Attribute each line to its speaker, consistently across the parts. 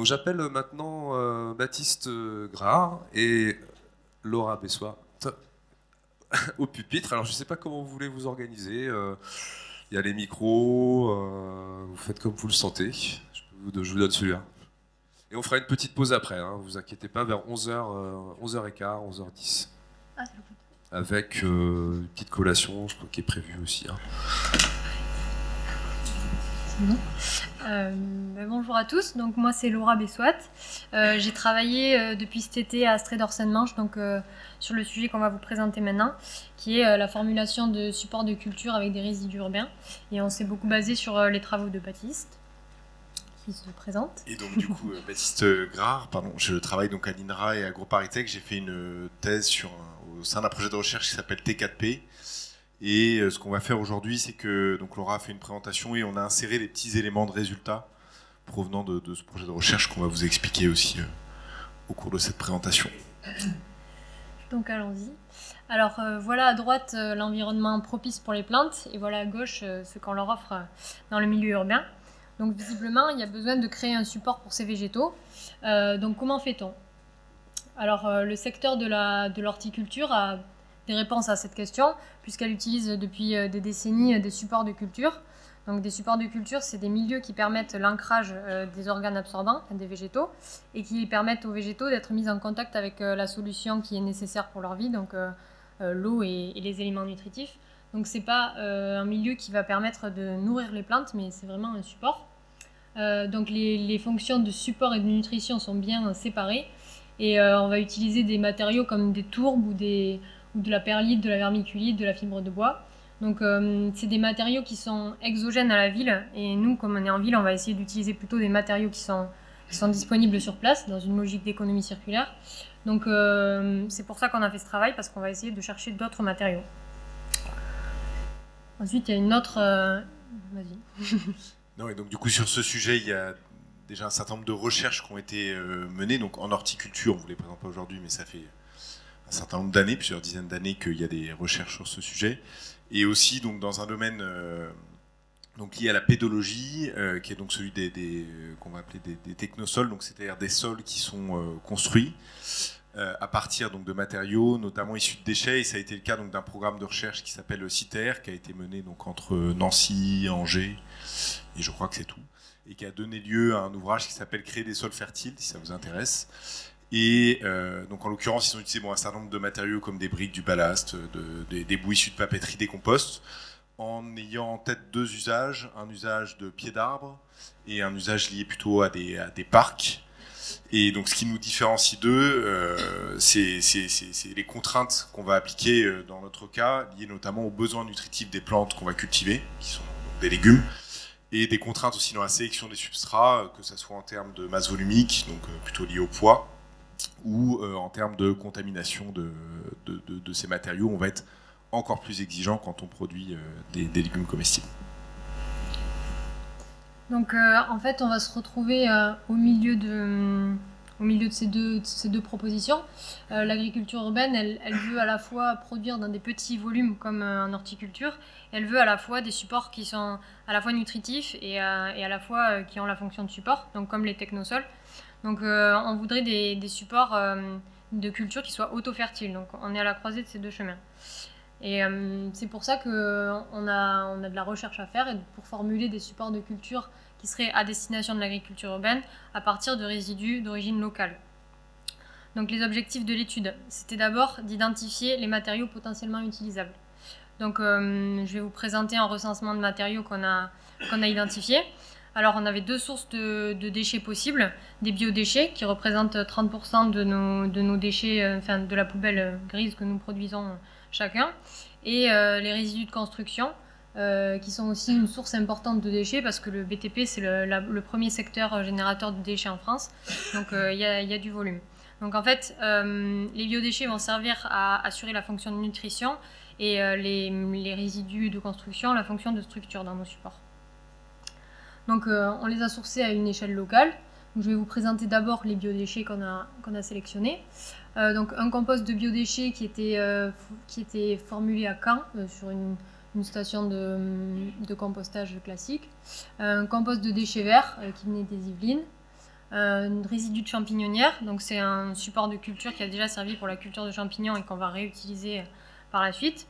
Speaker 1: Donc j'appelle maintenant Baptiste Grard et Laura Bessois au pupitre. Alors je ne sais pas comment vous voulez vous organiser. Il y a les micros, vous faites comme vous le sentez. Je vous donne celui-là. Et on fera une petite pause après, hein, vous inquiétez pas, vers 11h, 11h15, 11h10.
Speaker 2: Ah, c'est le coup.
Speaker 1: Avec une petite collation, je crois, qui est prévue aussi. Hein.
Speaker 2: Bon. Bonjour à tous, donc moi c'est Laura Bessoit. J'ai travaillé depuis cet été à Strédor-Seine-Manche, donc sur le sujet qu'on va vous présenter maintenant, qui est la formulation de supports de culture avec des résidus urbains. Et on s'est beaucoup basé sur les travaux de Baptiste, qui se présente.
Speaker 3: Et donc du coup, Baptiste Grard, pardon, je travaille donc à l'INRA et à AgroParisTech. J'ai fait une thèse au sein d'un projet de recherche qui s'appelle T4P. Et ce qu'on va faire aujourd'hui, c'est que donc Laura a fait une présentation et on a inséré les petits éléments de résultats provenant de ce projet de recherche qu'on va vous expliquer aussi au cours de cette présentation.
Speaker 2: Donc allons-y. Alors voilà à droite l'environnement propice pour les plantes et voilà à gauche ce qu'on leur offre dans le milieu urbain. Donc visiblement, il y a besoin de créer un support pour ces végétaux. Donc comment fait-on? Alors le secteur de l'horticulture a des réponses à cette question, puisqu'elle utilise depuis des décennies des supports de culture. Donc des supports de culture, c'est des milieux qui permettent l'ancrage des organes absorbants, des végétaux, et qui permettent aux végétaux d'être mis en contact avec la solution qui est nécessaire pour leur vie, donc l'eau et les éléments nutritifs. Donc c'est pas un milieu qui va permettre de nourrir les plantes, mais c'est vraiment un support. Donc les fonctions de support et de nutrition sont bien séparées, et on va utiliser des matériaux comme des tourbes ou de la perlite, de la vermiculite, de la fibre de bois. Donc c'est des matériaux qui sont exogènes à la ville, et nous, comme on est en ville, on va essayer d'utiliser plutôt des matériaux qui sont disponibles sur place, dans une logique d'économie circulaire. Donc c'est pour ça qu'on a fait ce travail, parce qu'on va essayer de chercher d'autres matériaux. Ensuite, il y a une autre... Vas-y.
Speaker 3: Non, et donc du coup sur ce sujet, il y a déjà un certain nombre de recherches qui ont été menées. Donc en horticulture, on ne vous les présente pas aujourd'hui, mais ça fait un certain nombre d'années, plusieurs dizaines d'années qu'il y a des recherches sur ce sujet. Et aussi donc dans un domaine donc lié à la pédologie, qui est donc celui qu'on va appeler des technosols, donc c'est-à-dire des sols qui sont construits à partir donc de matériaux notamment issus de déchets. Et ça a été le cas donc d'un programme de recherche qui s'appelle CITER, qui a été mené donc entre Nancy, Angers, et je crois que c'est tout, et qui a donné lieu à un ouvrage qui s'appelle Créer des sols fertiles, si ça vous intéresse. Et donc en l'occurrence, ils ont utilisé un certain nombre de matériaux comme des briques, du ballast, des boues issues de papeterie, des composts, en ayant en tête deux usages, un usage de pieds d'arbres et un usage lié plutôt à des parcs. Et donc ce qui nous différencie d'eux, c'est les contraintes qu'on va appliquer dans notre cas, liées notamment aux besoins nutritifs des plantes qu'on va cultiver, qui sont donc des légumes, et des contraintes aussi dans la sélection des substrats, que ce soit en termes de masse volumique, donc plutôt lié au poids, ou en termes de contamination de ces matériaux. On va être encore plus exigeant quand on produit des légumes comestibles.
Speaker 2: Donc en fait, on va se retrouver au milieu de ces deux propositions. L'agriculture urbaine, elle veut à la fois produire dans des petits volumes comme en horticulture, elle veut à la fois des supports qui sont à la fois nutritifs et à la fois qui ont la fonction de support, donc comme les technosols. Donc on voudrait des supports de culture qui soient auto-fertiles. Donc on est à la croisée de ces deux chemins. Et c'est pour ça qu'on a de la recherche à faire, et pour formuler des supports de culture qui seraient à destination de l'agriculture urbaine à partir de résidus d'origine locale. Donc les objectifs de l'étude, c'était d'abord d'identifier les matériaux potentiellement utilisables. Donc je vais vous présenter un recensement de matériaux qu'on a identifiés. Alors on avait deux sources de déchets possibles, des biodéchets qui représentent 30% de nos déchets, enfin de la poubelle grise que nous produisons chacun, et les résidus de construction, qui sont aussi une source importante de déchets, parce que le BTP c'est le premier secteur générateur de déchets en France, donc il y a du volume. Donc en fait, les biodéchets vont servir à assurer la fonction de nutrition, et les résidus de construction la fonction de structure dans nos supports. Donc on les a sourcés à une échelle locale. Donc, je vais vous présenter d'abord les biodéchets qu'on a sélectionnés. Donc un compost de biodéchets qui était formulé à Caen sur une station de compostage classique. Un compost de déchets verts qui venait des Yvelines. résidus de champignonnière. Donc c'est un support de culture qui a déjà servi pour la culture de champignons et qu'on va réutiliser par la suite.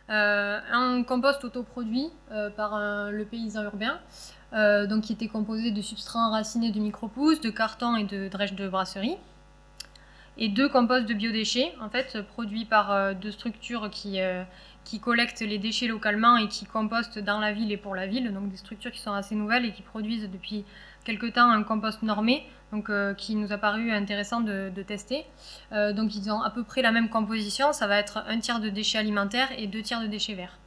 Speaker 2: Un compost autoproduit par le paysan urbain, donc qui était composé de substrats enracinés de micro-pousses, de carton et de drèches de brasserie. Et 2 composts de biodéchets, en fait, produits par 2 structures qui collectent les déchets localement et qui compostent dans la ville et pour la ville. Donc des structures qui sont assez nouvelles et qui produisent depuis quelque temps un compost normé, donc qui nous a paru intéressant de tester. Donc ils ont à peu près la même composition, ça va être 1/3 de déchets alimentaires et 2/3 de déchets verts.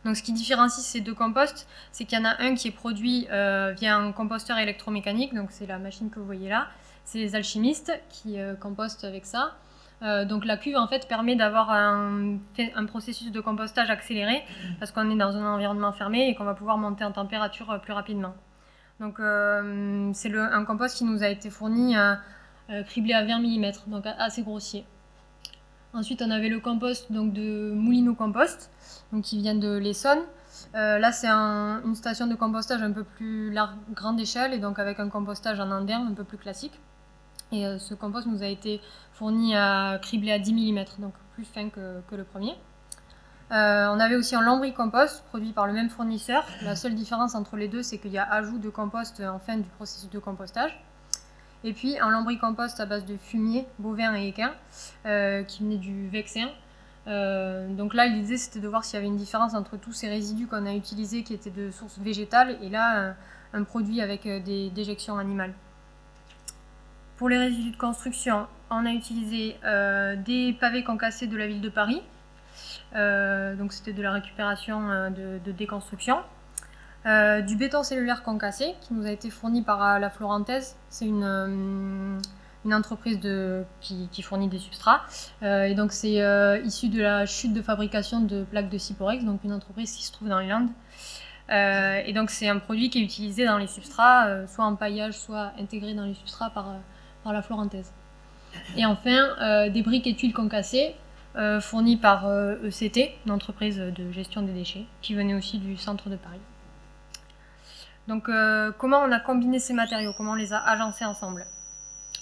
Speaker 2: Donc ce qui différencie ces 2 composts, c'est qu'il y en a un qui est produit via un composteur électromécanique, donc c'est la machine que vous voyez là. C'est les alchimistes qui compostent avec ça. Donc la cuve en fait permet d'avoir un processus de compostage accéléré parce qu'on est dans un environnement fermé et qu'on va pouvoir monter en température plus rapidement. Donc c'est un compost qui nous a été fourni criblé à 20 mm, donc assez grossier. Ensuite on avait le compost donc, de Moulineau Compost, donc, qui vient de l'Essonne. Là c'est une station de compostage un peu plus grande échelle et donc avec un compostage en anderme un peu plus classique. Et ce compost nous a été fourni criblé à 10 mm, donc plus fin que le premier. On avait aussi un lombricompost produit par le même fournisseur. La seule différence entre les deux, c'est qu'il y a ajout de compost en fin du processus de compostage. Et puis un lombricompost à base de fumier, bovin et équin, qui venait du Vexin. Donc là, l'idée, c'était de voir s'il y avait une différence entre tous ces résidus qu'on a utilisés qui étaient de source végétale et là, un produit avec des déjections animales. Pour les résidus de construction, on a utilisé des pavés concassés de la ville de Paris. Donc c'était de la récupération de déconstruction. Du béton cellulaire concassé qui nous a été fourni par la Florentaise. C'est une entreprise qui fournit des substrats. Et donc c'est issu de la chute de fabrication de plaques de Ciporex, donc une entreprise qui se trouve dans les Landes. Et donc c'est un produit qui est utilisé dans les substrats, soit en paillage, soit intégré dans les substrats par la Florentaise. Et enfin, des briques et tuiles concassées fournies par ECT, une entreprise de gestion des déchets, qui venait aussi du centre de Paris. Donc comment on a combiné ces matériaux, comment on les a agencés ensemble?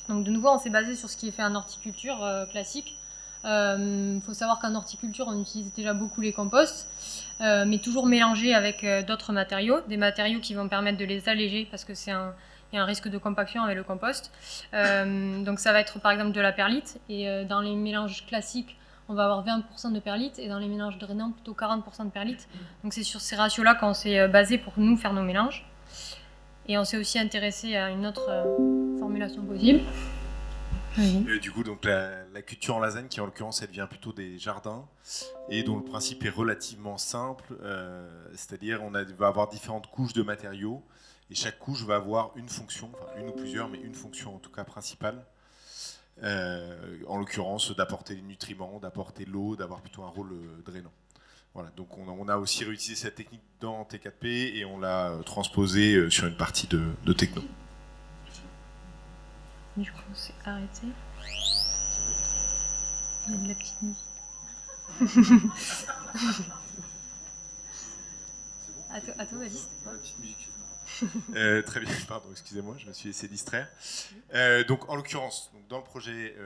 Speaker 2: Donc de nouveau, on s'est basé sur ce qui est fait en horticulture classique. Faut savoir qu'en horticulture, on utilise déjà beaucoup les composts, mais toujours mélangés avec d'autres matériaux, des matériaux qui vont permettre de les alléger parce que il y a un risque de compaction avec le compost. Donc ça va être par exemple de la perlite, et dans les mélanges classiques, on va avoir 20% de perlite, et dans les mélanges drainants, plutôt 40% de perlite. Donc c'est sur ces ratios-là qu'on s'est basé pour nous faire nos mélanges. Et on s'est aussi intéressé à une autre formulation possible.
Speaker 3: Du coup, donc la culture en lasagne, qui en l'occurrence, elle vient plutôt des jardins, et dont le principe est relativement simple, c'est-à-dire on va avoir différentes couches de matériaux, et chaque couche va avoir une fonction, enfin une ou plusieurs, mais une fonction en tout cas principale, en l'occurrence d'apporter les nutriments, d'apporter l'eau, d'avoir plutôt un rôle drainant. Voilà, donc on a aussi réutilisé cette technique dans T4P et on l'a transposée sur une partie de techno.
Speaker 2: Du coup, on s'est arrêté. Il y a de la petite musique. À toi, Alice.
Speaker 1: La petite musique.
Speaker 3: Très bien, pardon, excusez-moi, je me suis laissé distraire. Donc, en l'occurrence, dans le projet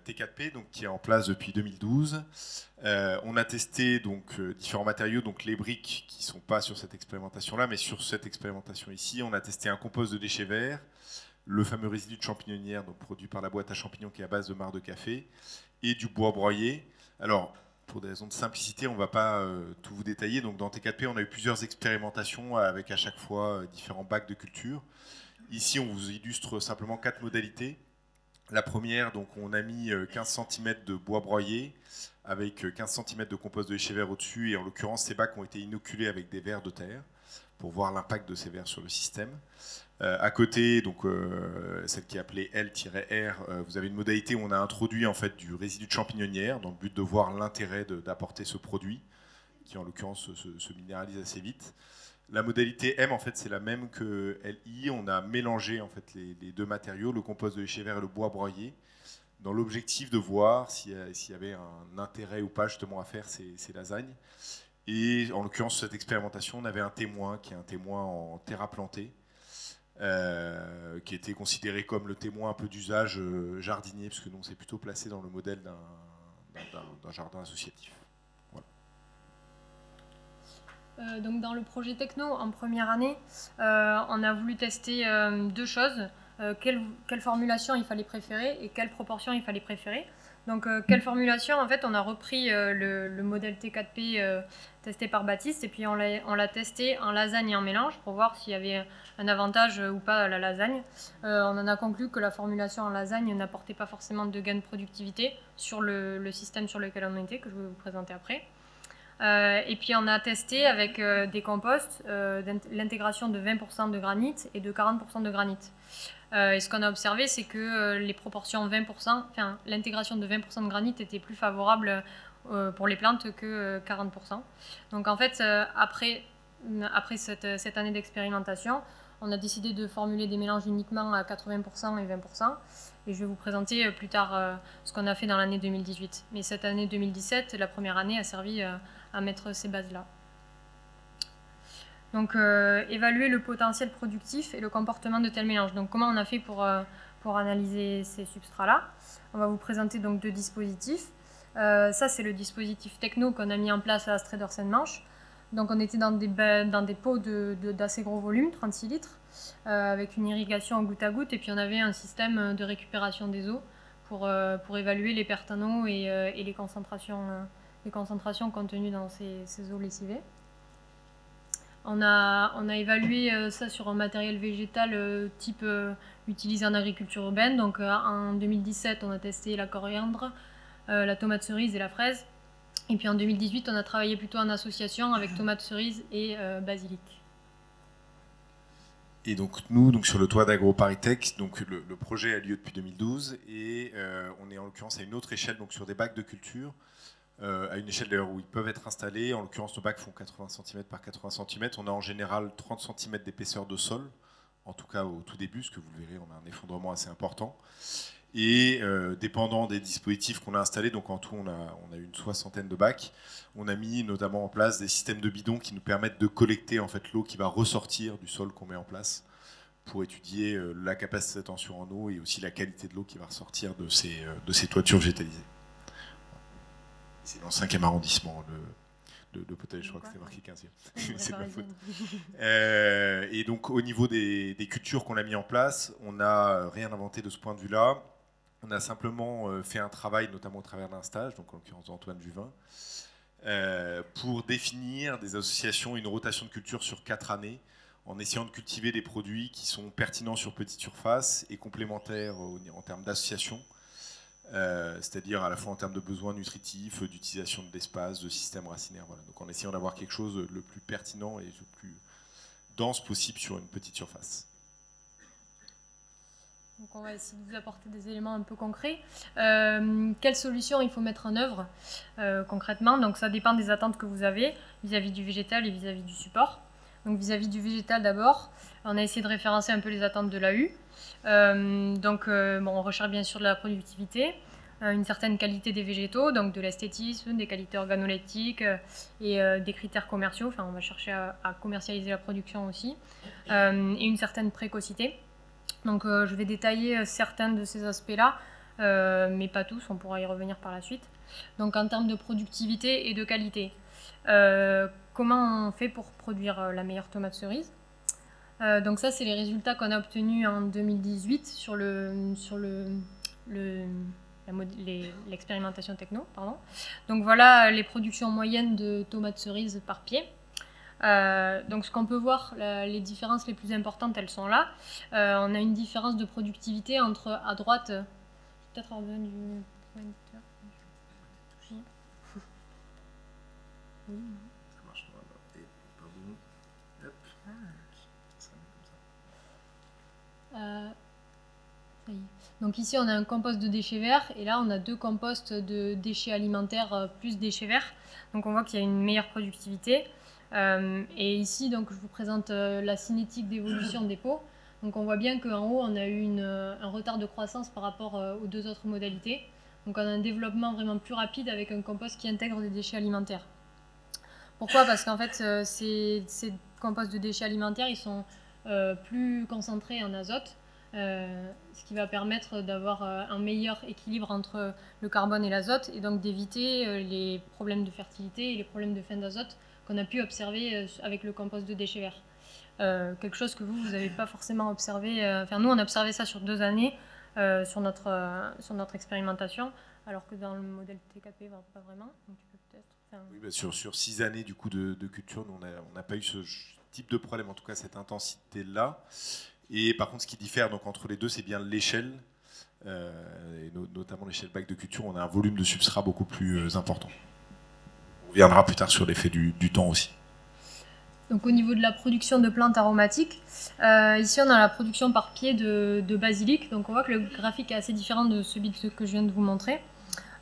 Speaker 3: T4P, donc, qui est en place depuis 2012, on a testé donc, différents matériaux, donc les briques qui ne sont pas sur cette expérimentation-là, mais sur cette expérimentation ici, on a testé un compost de déchets verts, le fameux résidu de champignonnière, donc produit par la boîte à champignons qui est à base de marc de café, et du bois broyé. Alors, pour des raisons de simplicité, on ne va pas tout vous détailler. Donc, dans T4P, on a eu plusieurs expérimentations avec à chaque fois différents bacs de culture. Ici, on vous illustre simplement 4 modalités. La première, donc, on a mis 15 cm de bois broyé avec 15 cm de compost de déchets verts au-dessus. Et en l'occurrence, ces bacs ont été inoculés avec des vers de terre pour voir l'impact de ces vers sur le système. À côté, donc, celle qui est appelée L-R, vous avez une modalité où on a introduit en fait, du résidu de champignonnière dans le but de voir l'intérêt d'apporter ce produit, qui en l'occurrence se minéralise assez vite. La modalité M, en fait, c'est la même que LI. On a mélangé en fait, les deux matériaux, le compost de déchets verts et le bois broyé, dans l'objectif de voir s'il y avait un intérêt ou pas justement à faire ces lasagnes. Et en l'occurrence, cette expérimentation, on avait un témoin qui est un témoin en terre à planter, qui était considéré comme le témoin un peu d'usage jardinier, parce que donc c'est plutôt placé dans le modèle d'un jardin associatif. Voilà.
Speaker 2: Donc dans le projet techno, en première année, on a voulu tester deux choses. Quelle formulation il fallait préférer et quelle proportion il fallait préférer. Donc quelle formulation, en fait, on a repris le modèle T4P testé par Baptiste et puis on l'a testé en lasagne et en mélange pour voir s'il y avait un avantage ou pas à la lasagne. On en a conclu que la formulation en lasagne n'apportait pas forcément de gain de productivité sur le système sur lequel on était, que je vais vous présenter après. Et puis on a testé avec des composts l'intégration de 20% de granit et de 40% de granit. Et ce qu'on a observé, c'est que les proportions 20%, enfin l'intégration de 20% de granit était plus favorable pour les plantes que 40%. Donc en fait, après cette année d'expérimentation, on a décidé de formuler des mélanges uniquement à 80% et 20%. Et je vais vous présenter plus tard ce qu'on a fait dans l'année 2018. Mais cette année 2017, la première année, a servi à mettre ces bases-là. Donc, évaluer le potentiel productif et le comportement de tel mélange. Donc, comment on a fait pour analyser ces substrats-là? On va vous présenter donc deux dispositifs. Ça, c'est le dispositif techno qu'on a mis en place à Sträder Seine-Manche. Donc, on était dans des pots d'assez gros volume, 36 litres, avec une irrigation en goutte à goutte. Et puis, on avait un système de récupération des eaux pour évaluer les pertes en eau et les concentrations contenues dans ces eaux lessivées. On a évalué ça sur un matériel végétal type utilisé en agriculture urbaine. Donc en 2017, on a testé la coriandre, la tomate cerise et la fraise. Et puis en 2018, on a travaillé plutôt en association avec tomate cerise et basilic.
Speaker 3: Et donc nous, sur le toit d'AgroParisTech, donc le projet a lieu depuis 2012 et on est en l'occurrence à une autre échelle, donc sur des bacs de culture. À une échelle d'ailleurs où ils peuvent être installés. En l'occurrence, nos bacs font 80 cm par 80 cm. On a en général 30 cm d'épaisseur de sol, en tout cas au tout début, ce que vous le verrez, on a un effondrement assez important. Et dépendant des dispositifs qu'on a installés, donc en tout on a une 60aine de bacs, on a mis notamment en place des systèmes de bidons qui nous permettent de collecter en fait, l'eau qui va ressortir du sol qu'on met en place pour étudier la capacité de tension en eau et aussi la qualité de l'eau qui va ressortir de ces toitures végétalisées. C'est dans le 5e arrondissement, le potager, je crois que c'était marqué 15e. C'est ma faute. Et donc, au niveau des cultures qu'on a mis en place, on n'a rien inventé de ce point de vue-là. On a simplement fait un travail, notamment au travers d'un stage, donc en l'occurrence d'Antoine Juvin, pour définir des associations, une rotation de culture sur 4 années, en essayant de cultiver des produits qui sont pertinents sur petite surface et complémentaires en termes d'association. C'est-à-dire à la fois en termes de besoins nutritifs, d'utilisation de l'espace, de systèmes racinaires. Voilà. Donc en essayant d'avoir quelque chose le plus pertinent et le plus dense possible sur une petite surface.
Speaker 2: Donc on va essayer de vous apporter des éléments un peu concrets. Quelles solutions il faut mettre en œuvre concrètement? Donc ça dépend des attentes que vous avez vis-à-vis du végétal et vis-à-vis du support. Donc vis-à-vis du végétal d'abord, on a essayé de référencer un peu les attentes de l'AU. On recherche bien sûr de la productivité, une certaine qualité des végétaux, donc de l'esthétisme, des qualités organoleptiques et des critères commerciaux. Enfin, on va chercher à commercialiser la production aussi, et une certaine précocité. Donc je vais détailler certains de ces aspects-là, mais pas tous, on pourra y revenir par la suite. Donc en termes de productivité et de qualité, comment on fait pour produire la meilleure tomate cerise? Donc ça, c'est les résultats qu'on a obtenus en 2018 sur l'expérimentation techno. Pardon. Donc voilà les productions moyennes de tomates cerises par pied. Donc ce qu'on peut voir, les différences les plus importantes, elles sont là. On a une différence de productivité entre, à droite, je vais peut-être avoir besoin du pointeur. Oui.
Speaker 3: Ça marche pas. Pas bon. Hop.
Speaker 2: Ça y est. Donc ici on a un compost de déchets verts et là on a deux composts de déchets alimentaires plus déchets verts. Donc on voit qu'il y a une meilleure productivité. Et ici donc je vous présente la cinétique d'évolution des pots. Donc on voit bien qu'en haut on a eu un retard de croissance par rapport aux deux autres modalités. Donc on a un développement vraiment plus rapide avec un compost qui intègre des déchets alimentaires. Pourquoi? Parce qu'en fait ces composts de déchets alimentaires ils sont plus concentré en azote, ce qui va permettre d'avoir un meilleur équilibre entre le carbone et l'azote et donc d'éviter les problèmes de fertilité et les problèmes de fin d'azote qu'on a pu observer avec le compost de déchets verts. Quelque chose que vous n'avez pas forcément observé. Enfin, nous, on a observé ça sur 2 années sur notre expérimentation, alors que dans le modèle TKP, pas vraiment. Donc, tu peux peut-être...
Speaker 3: Oui, sur 6 années du coup, de culture, nous, on n'a pas eu ce type de problème, en tout cas cette intensité-là. Et par contre, ce qui diffère donc, entre les deux, c'est bien l'échelle, et notamment l'échelle bac de culture. On a un volume de substrat beaucoup plus important. On reviendra plus tard sur l'effet du temps aussi.
Speaker 2: Donc au niveau de la production de plantes aromatiques, ici on a la production par pied de basilic. Donc on voit que le graphique est assez différent de celui que je viens de vous montrer.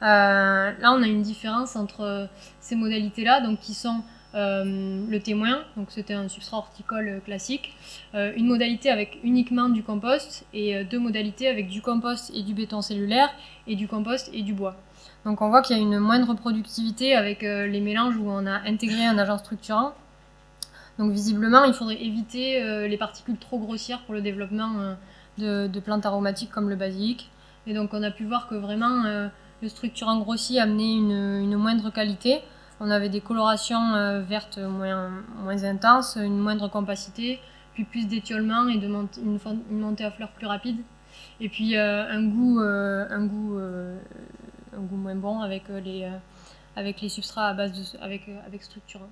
Speaker 2: Là on a une différence entre ces modalités-là, donc qui sont le témoin, donc c'était un substrat horticole classique, une modalité avec uniquement du compost et 2 modalités avec du compost et du béton cellulaire et du compost et du bois. Donc on voit qu'il y a une moindre productivité avec les mélanges où on a intégré un agent structurant. Donc visiblement il faudrait éviter les particules trop grossières pour le développement de plantes aromatiques comme le basilic. Et donc on a pu voir que vraiment le structurant grossier amenait une moindre qualité. On avait des colorations vertes moins intenses, une moindre compacité, puis plus d'étiolement et une montée à fleurs plus rapide. Et puis un goût moins bon avec les substrats à base avec structurant.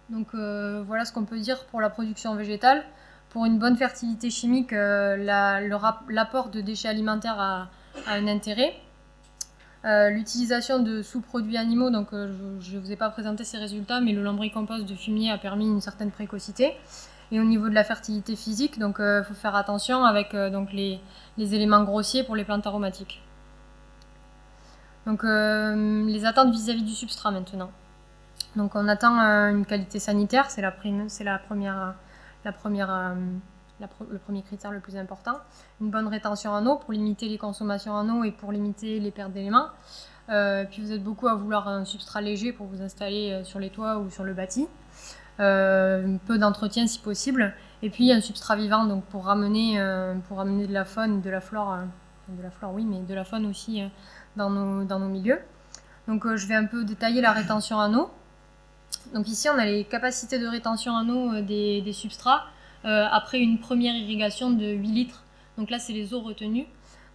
Speaker 2: Donc voilà ce qu'on peut dire pour la production végétale. Pour une bonne fertilité chimique, l'apport de déchets alimentaires a un intérêt. L'utilisation de sous-produits animaux, donc je ne vous ai pas présenté ces résultats, mais le lombricompost de fumier a permis une certaine précocité. Et au niveau de la fertilité physique, donc faut faire attention avec donc les éléments grossiers pour les plantes aromatiques. Donc les attentes vis-à-vis du substrat maintenant. Donc on attend une qualité sanitaire, c'est le premier critère le plus important. Une bonne rétention en eau pour limiter les consommations en eau et pour limiter les pertes d'éléments. Puis vous êtes beaucoup à vouloir un substrat léger pour vous installer sur les toits ou sur le bâti. Peu d'entretien si possible. Et puis un substrat vivant donc pour ramener de la faune, de la flore oui, mais de la faune aussi dans nos milieux. Donc je vais un peu détailler la rétention en eau. Donc ici on a les capacités de rétention en eau des substrats. Après une première irrigation de 8 litres. Donc là, c'est les eaux retenues.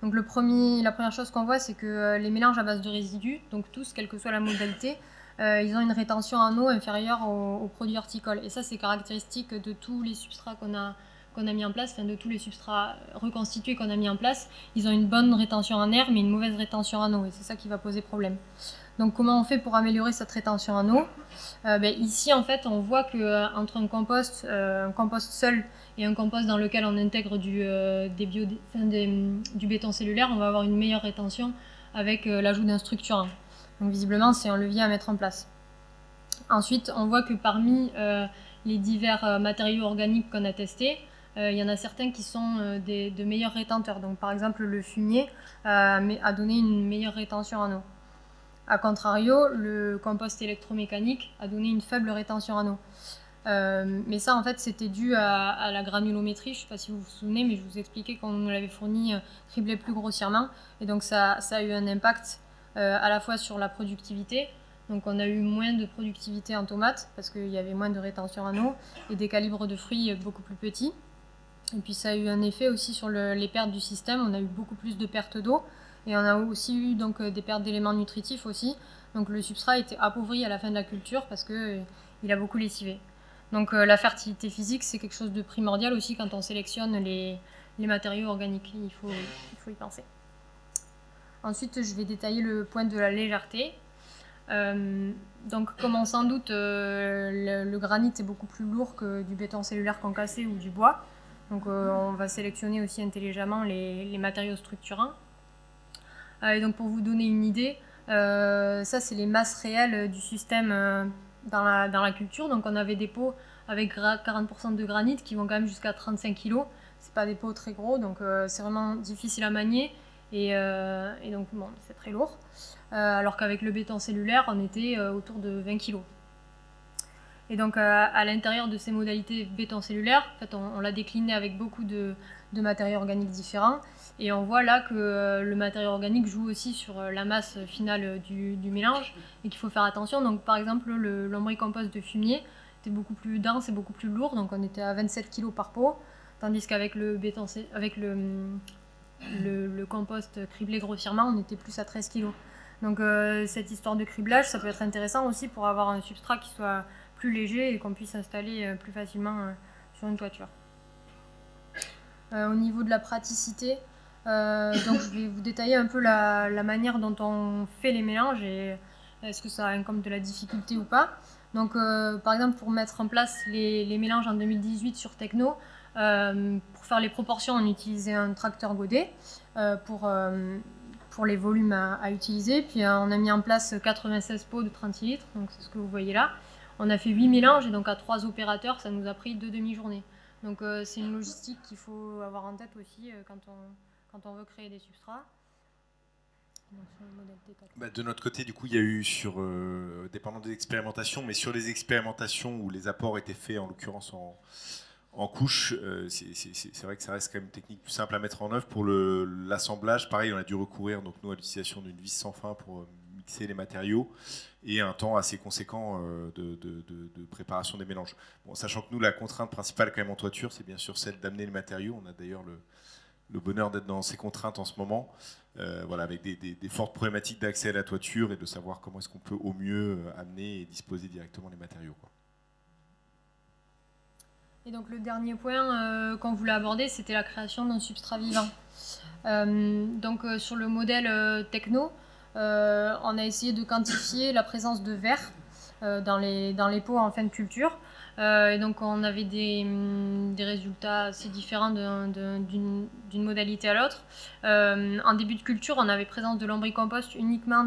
Speaker 2: Donc la première chose qu'on voit, c'est que les mélanges à base de résidus, donc tous, quelle que soit la modalité, ils ont une rétention en eau inférieure aux produits horticoles. Et ça, c'est caractéristique de tous les substrats qu'on a mis en place, enfin de tous les substrats reconstitués qu'on a mis en place. Ils ont une bonne rétention en air, mais une mauvaise rétention en eau. Et c'est ça qui va poser problème. Donc comment on fait pour améliorer cette rétention en eau? Ici en fait on voit que entre un compost seul et un compost dans lequel on intègre du béton cellulaire, on va avoir une meilleure rétention avec l'ajout d'un structurant. Donc visiblement c'est un levier à mettre en place. Ensuite on voit que parmi les divers matériaux organiques qu'on a testés, il y en a certains qui sont de meilleurs rétenteurs. Donc par exemple le fumier a donné une meilleure rétention en eau. A contrario, le compost électromécanique a donné une faible rétention en eau. Mais ça, en fait, c'était dû à la granulométrie. Je ne sais pas si vous vous souvenez, mais je vous expliquais qu'on nous l'avait fourni criblé plus grossièrement. Et donc, ça a eu un impact à la fois sur la productivité. Donc, on a eu moins de productivité en tomates parce qu'il y avait moins de rétention en eau et des calibres de fruits beaucoup plus petits. Et puis, ça a eu un effet aussi sur les pertes du système. On a eu beaucoup plus de pertes d'eau. Et on a aussi eu donc, des pertes d'éléments nutritifs aussi. Donc le substrat était appauvri à la fin de la culture parce qu'il a beaucoup lessivé. Donc la fertilité physique, c'est quelque chose de primordial aussi quand on sélectionne les matériaux organiques. Il faut y penser. Ensuite, je vais détailler le point de la légèreté. Donc comme on s'en doute, le granit est beaucoup plus lourd que du béton cellulaire concassé ou du bois. Donc on va sélectionner aussi intelligemment les matériaux structurants. Et donc pour vous donner une idée, ça c'est les masses réelles du système dans la culture. Donc on avait des pots avec 40% de granit qui vont quand même jusqu'à 35 kg. C'est pas des pots très gros, donc c'est vraiment difficile à manier et donc bon, c'est très lourd. Alors qu'avec le béton cellulaire, on était autour de 20 kg. Et donc à l'intérieur de ces modalités béton cellulaire, en fait, on l'a décliné avec beaucoup de matériaux organiques différents. Et on voit là que le matériau organique joue aussi sur la masse finale du mélange et qu'il faut faire attention. Donc par exemple, le lombricompost de fumier était beaucoup plus dense et beaucoup plus lourd, donc on était à 27 kg par pot, tandis qu'avec le compost criblé grossièrement, on était plus à 13 kg. Donc cette histoire de criblage, ça peut être intéressant aussi pour avoir un substrat qui soit plus léger et qu'on puisse installer plus facilement sur une toiture. Au niveau de la praticité, donc je vais vous détailler un peu la manière dont on fait les mélanges et est-ce que ça incombe de la difficulté ou pas. Donc par exemple pour mettre en place les mélanges en 2018 sur Techno, pour faire les proportions on utilisait un tracteur Godet pour les volumes à utiliser. Puis on a mis en place 96 pots de 36 litres, donc c'est ce que vous voyez là. On a fait 8 mélanges et donc à 3 opérateurs ça nous a pris 2 demi-journées. Donc c'est une logistique qu'il faut avoir en tête aussi quand on veut créer des substrats. Donc, sur le modèle T4.
Speaker 3: De notre côté, du coup, il y a eu dépendant des expérimentations, mais sur les expérimentations où les apports étaient faits, en l'occurrence en couche, c'est vrai que ça reste quand même une technique plus simple à mettre en œuvre. Pour l'assemblage, pareil, on a dû recourir donc, nous, à l'utilisation d'une vis sans fin pour mixer les matériaux et un temps assez conséquent de préparation des mélanges. Bon, sachant que nous, la contrainte principale quand même en toiture, c'est bien sûr celle d'amener les matériaux. On a d'ailleurs le bonheur d'être dans ces contraintes en ce moment, voilà, avec des fortes problématiques d'accès à la toiture et de savoir comment est-ce qu'on peut au mieux amener et disposer directement les matériaux, quoi.
Speaker 2: Et donc le dernier point qu'on voulait aborder, c'était la création d'un substrat vivant. Donc sur le modèle Techno, on a essayé de quantifier la présence de verre dans les pots en fin de culture. Et donc on avait des résultats assez différents d'une modalité à l'autre. En début de culture, on avait présence de lombricompost uniquement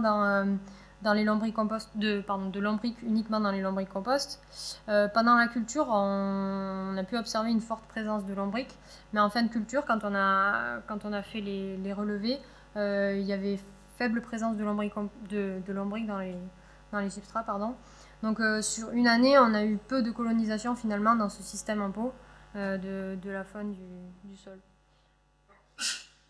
Speaker 2: dans les lombricompost, de lombric uniquement dans les lombricompost. Pendant la culture, on a pu observer une forte présence de lombric, mais en fin de culture, quand on a fait les relevés, il y avait faible présence de lombric dans les substrats, pardon. Donc sur une année, on a eu peu de colonisation finalement dans ce système en pot de la faune du sol.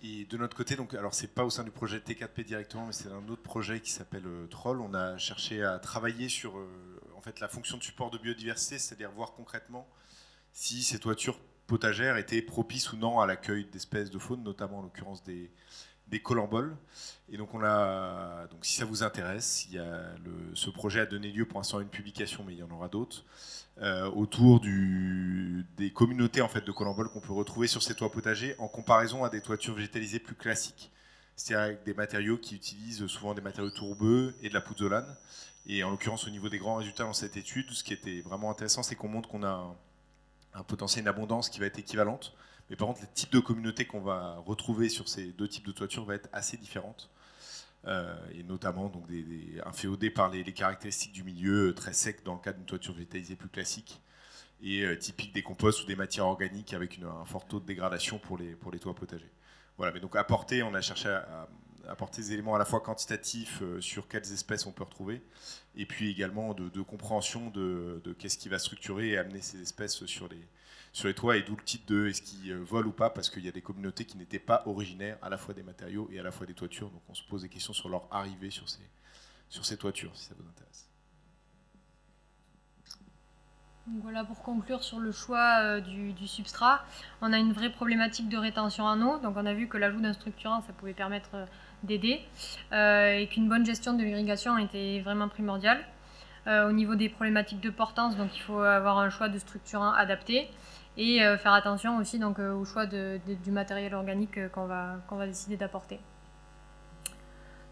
Speaker 3: Et de notre côté, donc, alors c'est pas au sein du projet T4P directement, mais c'est un autre projet qui s'appelle Troll. On a cherché à travailler sur en fait, la fonction de support de biodiversité, c'est-à-dire voir concrètement si ces toitures potagères étaient propices ou non à l'accueil d'espèces de faune, notamment en l'occurrence des colamboles. Et donc, donc si ça vous intéresse, ce projet a donné lieu pour l'instant à une publication, mais il y en aura d'autres, autour des communautés en fait, de colamboles qu'on peut retrouver sur ces toits potagers en comparaison à des toitures végétalisées plus classiques. C'est-à-dire avec des matériaux qui utilisent souvent des matériaux tourbeux et de la pouzzolane. Et en l'occurrence, au niveau des grands résultats dans cette étude, ce qui était vraiment intéressant, c'est qu'on montre qu'on a un potentiel, une abondance qui va être équivalente. Mais par contre, les types de communautés qu'on va retrouver sur ces deux types de toitures vont être assez différentes. Et notamment donc, inféodées par les caractéristiques du milieu très sec dans le cas d'une toiture végétalisée plus classique et typique des composts ou des matières organiques avec un fort taux de dégradation pour les toits potagers. Voilà, mais donc on a cherché à apporter des éléments à la fois quantitatifs sur quelles espèces on peut retrouver et puis également de compréhension de qu'est-ce qui va structurer et amener ces espèces sur les toits, et d'où le titre de est-ce qu'ils volent ou pas, parce qu'il y a des communautés qui n'étaient pas originaires à la fois des matériaux et à la fois des toitures, donc on se pose des questions sur leur arrivée sur ces toitures, si ça vous intéresse.
Speaker 2: Donc voilà, pour conclure sur le choix du substrat, on a une vraie problématique de rétention en eau, donc on a vu que l'ajout d'un structurant, ça pouvait permettre d'aider, et qu'une bonne gestion de l'irrigation était vraiment primordiale. Au niveau des problématiques de portance, donc il faut avoir un choix de structurant adapté, et faire attention aussi donc, au choix du matériel organique qu'on va décider d'apporter.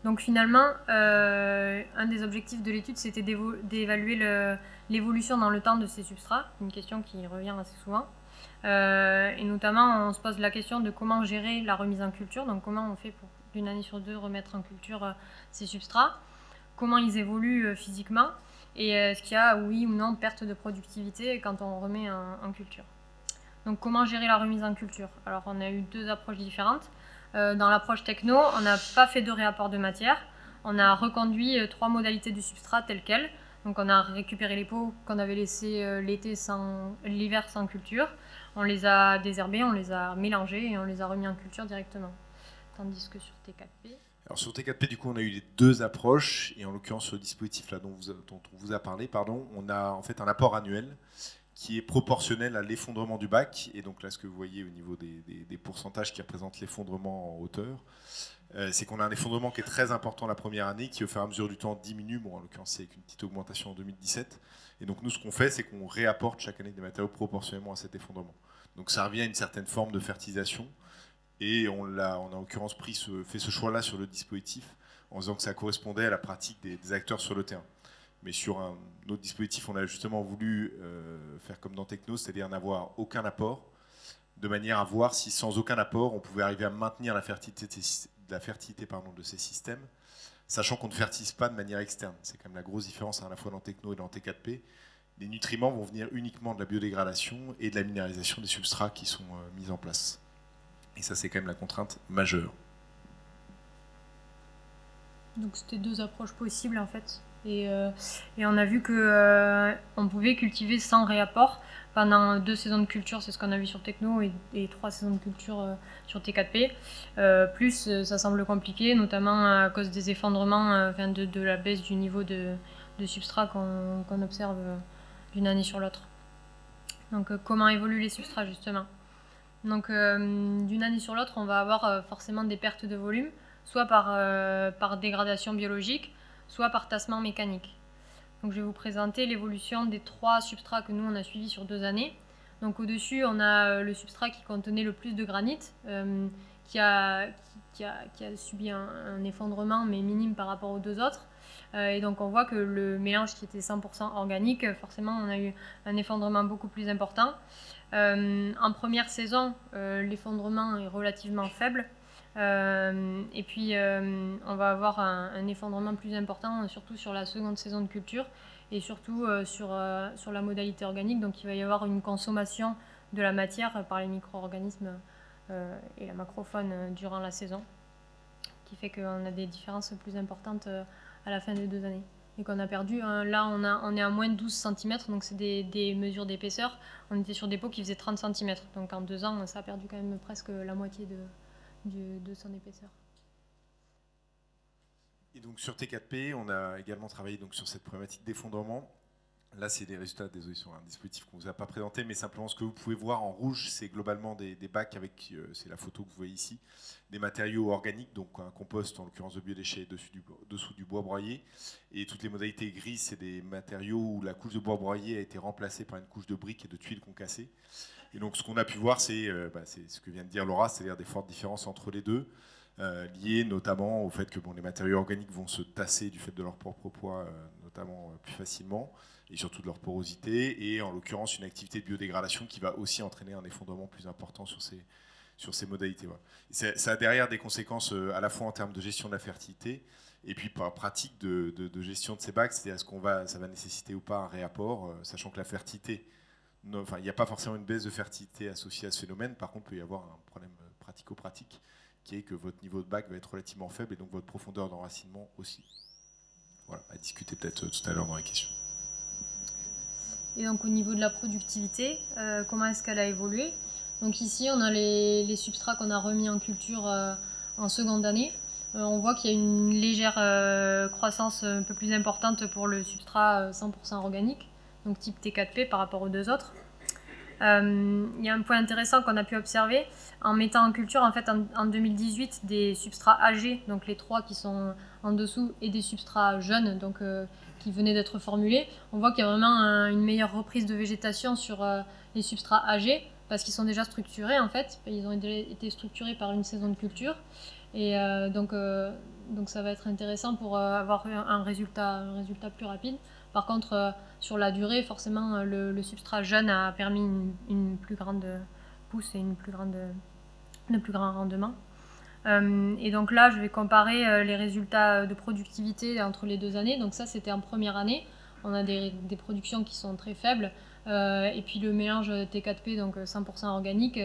Speaker 2: Donc finalement, un des objectifs de l'étude, c'était d'évaluer l'évolution dans le temps de ces substrats, une question qui revient assez souvent. Et notamment, on se pose la question de comment gérer la remise en culture, donc comment on fait pour d'une année sur deux remettre en culture ces substrats, comment ils évoluent physiquement, et est-ce qu'il y a oui ou non perte de productivité quand on remet en culture. Donc comment gérer la remise en culture? Alors on a eu deux approches différentes. Dans l'approche techno, on n'a pas fait de réapport de matière, on a reconduit 3 modalités du substrat telles quelles. Donc on a récupéré les pots qu'on avait laissés l'hiver sans culture. On les a désherbés, on les a mélangés et on les a remis en culture directement. Tandis que sur T4P...
Speaker 3: Alors sur T4P, du coup, on a eu les deux approches, et en l'occurrence sur le dispositif là dont on vous a parlé, on a en fait un apport annuel qui est proportionnel à l'effondrement du bac. Et donc là, ce que vous voyez au niveau des pourcentages qui représentent l'effondrement en hauteur, c'est qu'on a un effondrement qui est très important la première année, qui au fur et à mesure du temps diminue. Bon, en l'occurrence, c'est avec une petite augmentation en 2017. Et donc nous, ce qu'on fait, c'est qu'on réapporte chaque année des matériaux proportionnellement à cet effondrement. Donc ça revient à une certaine forme de fertilisation. Et on a en l'occurrence fait ce choix-là sur le dispositif, en disant que ça correspondait à la pratique des acteurs sur le terrain. Mais sur un autre dispositif, on a justement voulu faire comme dans Techno, c'est-à-dire n'avoir aucun apport, de manière à voir si sans aucun apport, on pouvait arriver à maintenir la fertilité de ces systèmes, sachant qu'on ne fertilise pas de manière externe. C'est quand même la grosse différence à la fois dans Techno et dans T4P. Les nutriments vont venir uniquement de la biodégradation et de la minéralisation des substrats qui sont mis en place. Et ça, c'est quand même la contrainte majeure.
Speaker 2: Donc c'était deux approches possibles en fait. Et on a vu qu'on pouvait cultiver sans réapport pendant 2 saisons de culture, c'est ce qu'on a vu sur Techno, et 3 saisons de culture sur T4P. Plus ça semble compliqué, notamment à cause des effondrements, de la baisse du niveau de substrat qu'on observe d'une année sur l'autre. Donc comment évoluent les substrats justement? Donc d'une année sur l'autre, on va avoir forcément des pertes de volume, soit par dégradation biologique, soit par tassement mécanique. Donc je vais vous présenter l'évolution des 3 substrats que nous on a suivis sur 2 années. Donc au-dessus, on a le substrat qui contenait le plus de granit, qui a subi un effondrement, mais minime par rapport aux 2 autres. Et donc on voit que le mélange qui était 100% organique, forcément on a eu un effondrement beaucoup plus important. En première saison, l'effondrement est relativement faible. Et puis on va avoir un effondrement plus important, surtout sur la seconde saison de culture et surtout sur la modalité organique. Donc il va y avoir une consommation de la matière par les micro-organismes et la macrofaune durant la saison, qui fait qu'on a des différences plus importantes à la fin des 2 années. Et qu'on a perdu, là on est à moins de 12 cm, donc c'est des mesures d'épaisseur. On était sur des pots qui faisaient 30 cm, donc en 2 ans ça a perdu quand même presque la moitié de son épaisseur.
Speaker 3: Et donc sur T4P, on a également travaillé donc sur cette problématique d'effondrement. Là, c'est des résultats, désolé, sur un dispositif qu'on ne vous a pas présenté, mais simplement ce que vous pouvez voir en rouge, c'est globalement des bacs avec, c'est la photo que vous voyez ici, des matériaux organiques, donc un compost, en l'occurrence de biodéchets, dessous du bois broyé. Et toutes les modalités grises, c'est des matériaux où la couche de bois broyé a été remplacée par une couche de briques et de tuiles concassées. Et donc ce qu'on a pu voir, c'est ce que vient de dire Laura, c'est-à-dire des fortes différences entre les deux, liées notamment au fait que les matériaux organiques vont se tasser du fait de leur propre poids, notamment plus facilement, et surtout de leur porosité, et en l'occurrence une activité de biodégradation qui va aussi entraîner un effondrement plus important sur ces modalités. Voilà. Ça a derrière des conséquences à la fois en termes de gestion de la fertilité, et puis par pratique de gestion de ces bacs, c'est-à-dire ça va nécessiter ou pas un réapport, sachant que la fertilité, il n'y a pas forcément une baisse de fertilité associée à ce phénomène, par contre il peut y avoir un problème pratico-pratique, qui est que votre niveau de bac va être relativement faible, et donc votre profondeur d'enracinement aussi. Voilà, à discuter peut-être tout à l'heure dans les questions.
Speaker 2: Et donc au niveau de la productivité, comment est-ce qu'elle a évolué? Donc ici on a les substrats qu'on a remis en culture en seconde année. On voit qu'il y a une légère croissance un peu plus importante pour le substrat 100% organique, donc type T4P par rapport aux 2 autres. Il y a un point intéressant qu'on a pu observer en mettant en culture en fait en 2018 des substrats âgés, donc les 3 qui sont en dessous, et des substrats jeunes, donc qui venaient d'être formulés. On voit qu'il y a vraiment une meilleure reprise de végétation sur les substrats âgés, parce qu'ils sont déjà structurés en fait, ils ont été structurés par une saison de culture, et donc ça va être intéressant pour avoir un résultat plus rapide. Par contre, sur la durée, forcément, le substrat jeune a permis une plus grande pousse et de plus grand rendement. Et donc là, je vais comparer les résultats de productivité entre les 2 années. Donc ça, c'était en première année. On a des productions qui sont très faibles. Et puis le mélange T4P, donc 100% organique,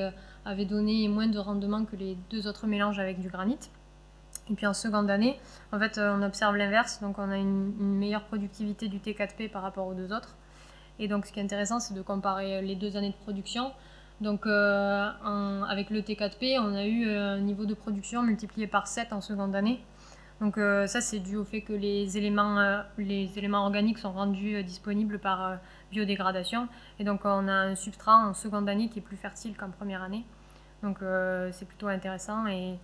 Speaker 2: avait donné moins de rendement que les 2 autres mélanges avec du granit. Et puis en seconde année, en fait, on observe l'inverse, donc on a une meilleure productivité du T4P par rapport aux 2 autres. Et donc ce qui est intéressant, c'est de comparer les 2 années de production. Donc avec le T4P, on a eu un niveau de production multiplié par 7 en seconde année. Donc ça, c'est dû au fait que les éléments organiques sont rendus disponibles par biodégradation. Et donc on a un substrat en seconde année qui est plus fertile qu'en première année. Donc c'est plutôt intéressant et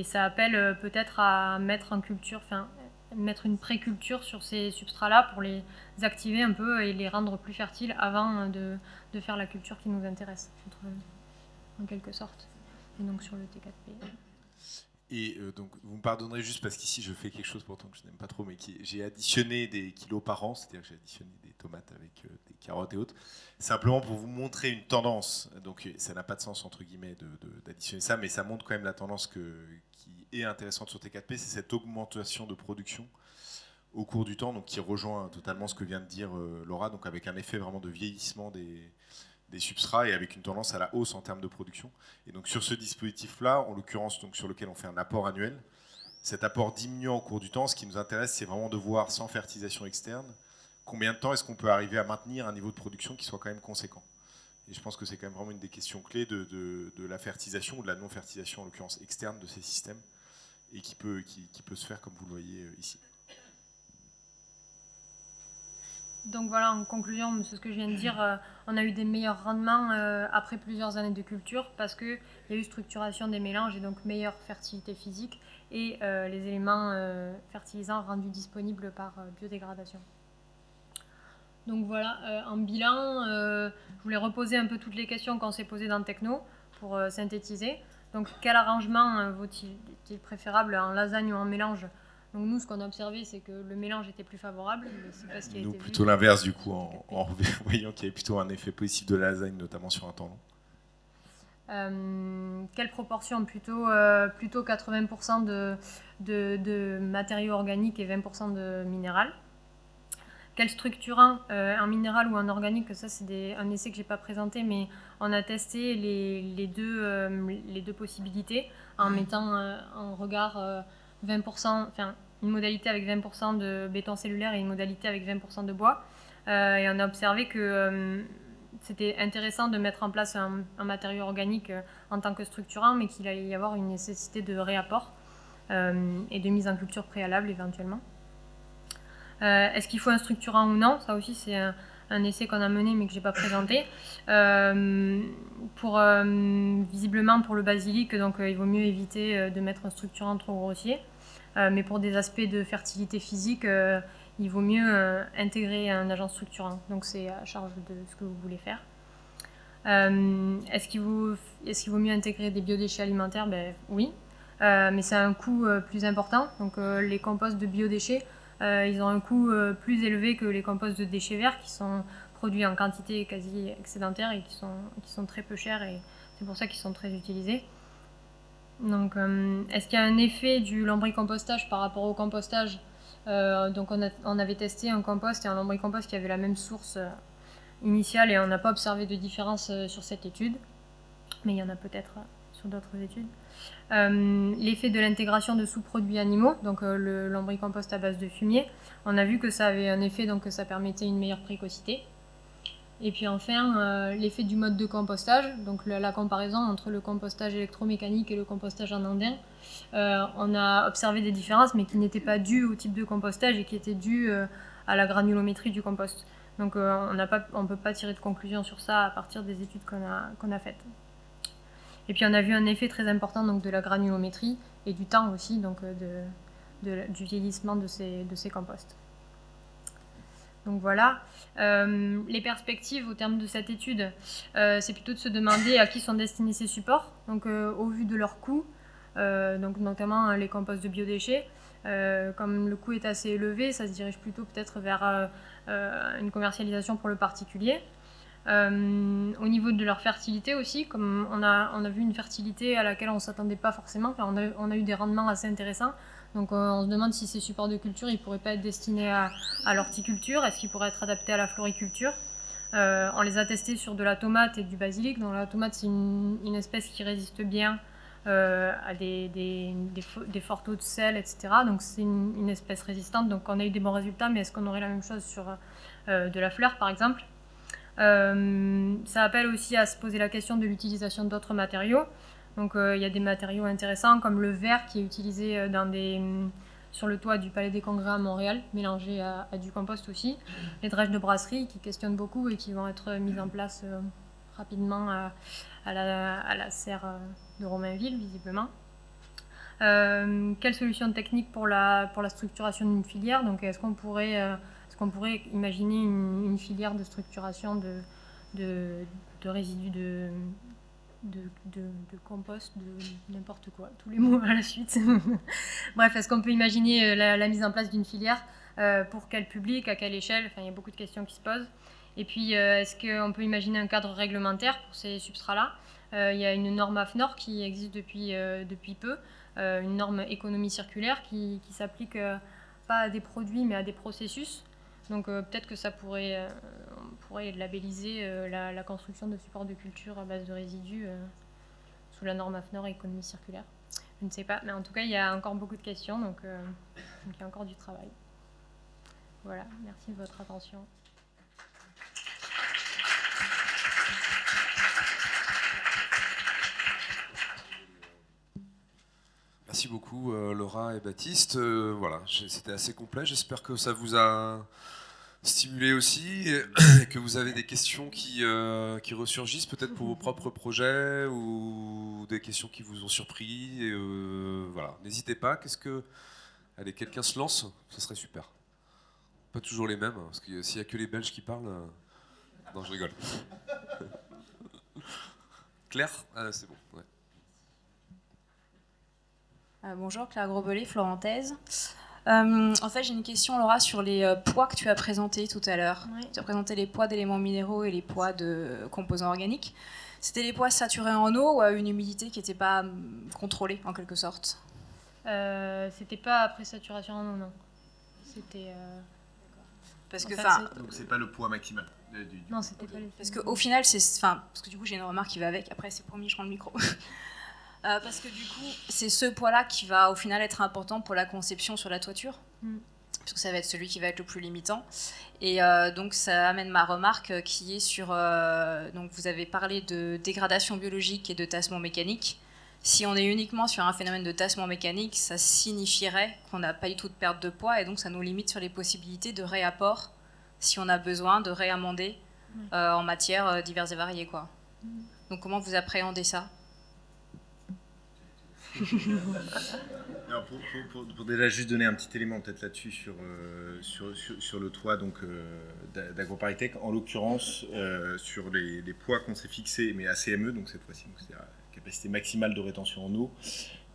Speaker 2: ça appelle peut-être à mettre en culture, enfin mettre une pré-culture sur ces substrats-là pour les activer un peu et les rendre plus fertiles avant de faire la culture qui nous intéresse, en quelque sorte. Et donc sur le T4P.
Speaker 3: Et donc, vous me pardonnerez juste parce qu'ici je fais quelque chose pourtant que je n'aime pas trop, mais j'ai additionné des kilos par an, c'est-à-dire que j'ai additionné des tomates avec des carottes et autres, simplement pour vous montrer une tendance. Donc ça n'a pas de sens entre guillemets d'additionner ça, mais ça montre quand même la tendance qui est intéressante sur T4P, c'est cette augmentation de production au cours du temps, donc qui rejoint totalement ce que vient de dire Laura, donc avec un effet vraiment de vieillissement des substrats et avec une tendance à la hausse en termes de production. Et donc sur ce dispositif-là, en l'occurrence donc sur lequel on fait un apport annuel, cet apport diminuant au cours du temps, ce qui nous intéresse, c'est vraiment de voir sans fertilisation externe, combien de temps est-ce qu'on peut arriver à maintenir un niveau de production qui soit quand même conséquent. Et je pense que c'est quand même vraiment une des questions clés de la fertilisation ou de la non-fertilisation, en l'occurrence externe, de ces systèmes, et qui peut se faire comme vous le voyez ici.
Speaker 2: Donc voilà, en conclusion, c'est ce que je viens de dire, on a eu des meilleurs rendements après plusieurs années de culture parce qu'il y a eu structuration des mélanges et donc meilleure fertilité physique et les éléments fertilisants rendus disponibles par biodégradation. Donc voilà, en bilan, je voulais reposer un peu toutes les questions qu'on s'est posées dans le techno pour synthétiser. Donc quel arrangement vaut-il préférable en lasagne ou en mélange ? Donc nous, ce qu'on a observé, c'est que le mélange était plus favorable. Mais c'est pas ce qui a été
Speaker 3: plutôt l'inverse, du coup, en voyant qu'il y avait plutôt un effet positif de la lasagne, notamment sur un temps long.
Speaker 2: Quelle proportion ? Plutôt 80% de matériaux organiques et 20% de minéral. Quel structurant, en minéral ou en organique, ça c'est un essai que je n'ai pas présenté, mais on a testé les deux possibilités en mettant en regard 20%, enfin une modalité avec 20% de béton cellulaire et une modalité avec 20% de bois. Et on a observé que c'était intéressant de mettre en place un matériau organique en tant que structurant, mais qu'il allait y avoir une nécessité de réapport et de mise en culture préalable éventuellement. Est-ce qu'il faut un structurant ou non ? Ça aussi, c'est un essai qu'on a mené mais que je n'ai pas présenté. Visiblement, pour le basilic, donc, il vaut mieux éviter de mettre un structurant trop grossier. Mais pour des aspects de fertilité physique, il vaut mieux intégrer un agent structurant. Donc c'est à charge de ce que vous voulez faire. Est-ce qu'il vaut mieux intégrer des biodéchets alimentaires ? Ben, oui, mais c'est un coût plus important. Donc les composts de biodéchets, ils ont un coût plus élevé que les composts de déchets verts qui sont produits en quantité quasi excédentaire et qui sont très peu chers et c'est pour ça qu'ils sont très utilisés. Donc, est-ce qu'il y a un effet du lombricompostage par rapport au compostage ? Donc on avait testé un compost et un lombricompost qui avaient la même source initiale et on n'a pas observé de différence sur cette étude, mais il y en a peut-être sur d'autres études. L'effet de l'intégration de sous-produits animaux, donc le lombricompost à base de fumier, on a vu que ça avait un effet, donc ça permettait une meilleure précocité. Et puis enfin, l'effet du mode de compostage, donc la comparaison entre le compostage électromécanique et le compostage en andin. On a observé des différences, mais qui n'étaient pas dues au type de compostage et qui étaient dues à la granulométrie du compost. Donc on ne peut pas tirer de conclusion sur ça à partir des études qu'on a faites. Et puis on a vu un effet très important donc, de la granulométrie et du temps aussi, donc du vieillissement de ces composts. Donc voilà, les perspectives au terme de cette étude, c'est plutôt de se demander à qui sont destinés ces supports, donc au vu de leur coût, donc notamment les composts de biodéchets, comme le coût est assez élevé, ça se dirige plutôt peut-être vers une commercialisation pour le particulier. Au niveau de leur fertilité aussi, comme on a vu une fertilité à laquelle on ne s'attendait pas forcément, enfin, on a eu des rendements assez intéressants. Donc on se demande si ces supports de culture ne pourraient pas être destinés à l'horticulture, est-ce qu'ils pourraient être adaptés à la floriculture. On les a testés sur de la tomate et du basilic. Donc la tomate c'est une espèce qui résiste bien à des forts taux de sel, etc. Donc c'est une espèce résistante. Donc on a eu des bons résultats, mais est-ce qu'on aurait la même chose sur de la fleur, par exemple? Ça appelle aussi à se poser la question de l'utilisation d'autres matériaux. Donc il y a des matériaux intéressants comme le verre qui est utilisé sur le toit du Palais des Congrès à Montréal, mélangé à du compost aussi. Les drèches de brasserie qui questionnent beaucoup et qui vont être mises en place rapidement à la serre de Romainville, visiblement. Quelle solution technique pour la structuration d'une filière? Donc est-ce qu'on pourrait imaginer une filière de structuration de résidus de compost, de n'importe quoi, tous les mots à la suite. Bref, est-ce qu'on peut imaginer la mise en place d'une filière pour quel public, à quelle échelle? Enfin, il y a beaucoup de questions qui se posent. Et puis, est-ce qu'on peut imaginer un cadre réglementaire pour ces substrats-là? Il y a une norme AFNOR qui existe depuis peu, une norme économie circulaire qui s'applique pas à des produits mais à des processus. Donc peut-être que on pourrait labelliser la construction de supports de culture à base de résidus sous la norme AFNOR et économie circulaire. Je ne sais pas, mais en tout cas, il y a encore beaucoup de questions, donc il y a encore du travail. Voilà, merci de votre attention.
Speaker 1: Merci beaucoup Laura et Baptiste. Voilà, c'était assez complet. J'espère que ça vous a stimulé aussi et que vous avez des questions qui ressurgissent peut-être pour vos propres projets ou des questions qui vous ont surpris. Et, voilà, n'hésitez pas. Allez, quelqu'un se lance, ça serait super. Pas toujours les mêmes, parce que s'il n'y a que les Belges qui parlent... Non, je rigole. Claire, c'est bon. Ouais.
Speaker 4: Bonjour, Claire Grobellet, Florentaise. En fait, j'ai une question, Laura, sur les poids que tu as présentés tout à l'heure. Oui. Tu as présenté les poids d'éléments minéraux et les poids de composants organiques. C'était les poids saturés en eau ou à une humidité qui n'était pas contrôlée, en quelque sorte?
Speaker 2: C'était pas après saturation en eau, non. C'était...
Speaker 4: Parce que,
Speaker 3: donc c'est pas le poids maximal du
Speaker 2: non, c'était pas les...
Speaker 4: Parce qu'au final, parce que du coup, j'ai une remarque qui va avec. Après, c'est promis, je rends le micro. Parce que du coup, c'est ce poids-là qui va au final être important pour la conception sur la toiture, parce que ça va être celui qui va être le plus limitant. Et donc ça amène ma remarque qui est sur... donc vous avez parlé de dégradation biologique et de tassement mécanique. Si on est uniquement sur un phénomène de tassement mécanique, ça signifierait qu'on n'a pas du tout de perte de poids et donc ça nous limite sur les possibilités de réapport si on a besoin de réamender en matières diverses et variées, quoi. Donc comment vous appréhendez ça?
Speaker 3: Alors pour déjà juste donner un petit élément peut-être là-dessus sur le toit d'AgroParisTech, en l'occurrence sur les poids qu'on s'est fixés, mais ACME, donc cette fois-ci, c'est la capacité maximale de rétention en eau,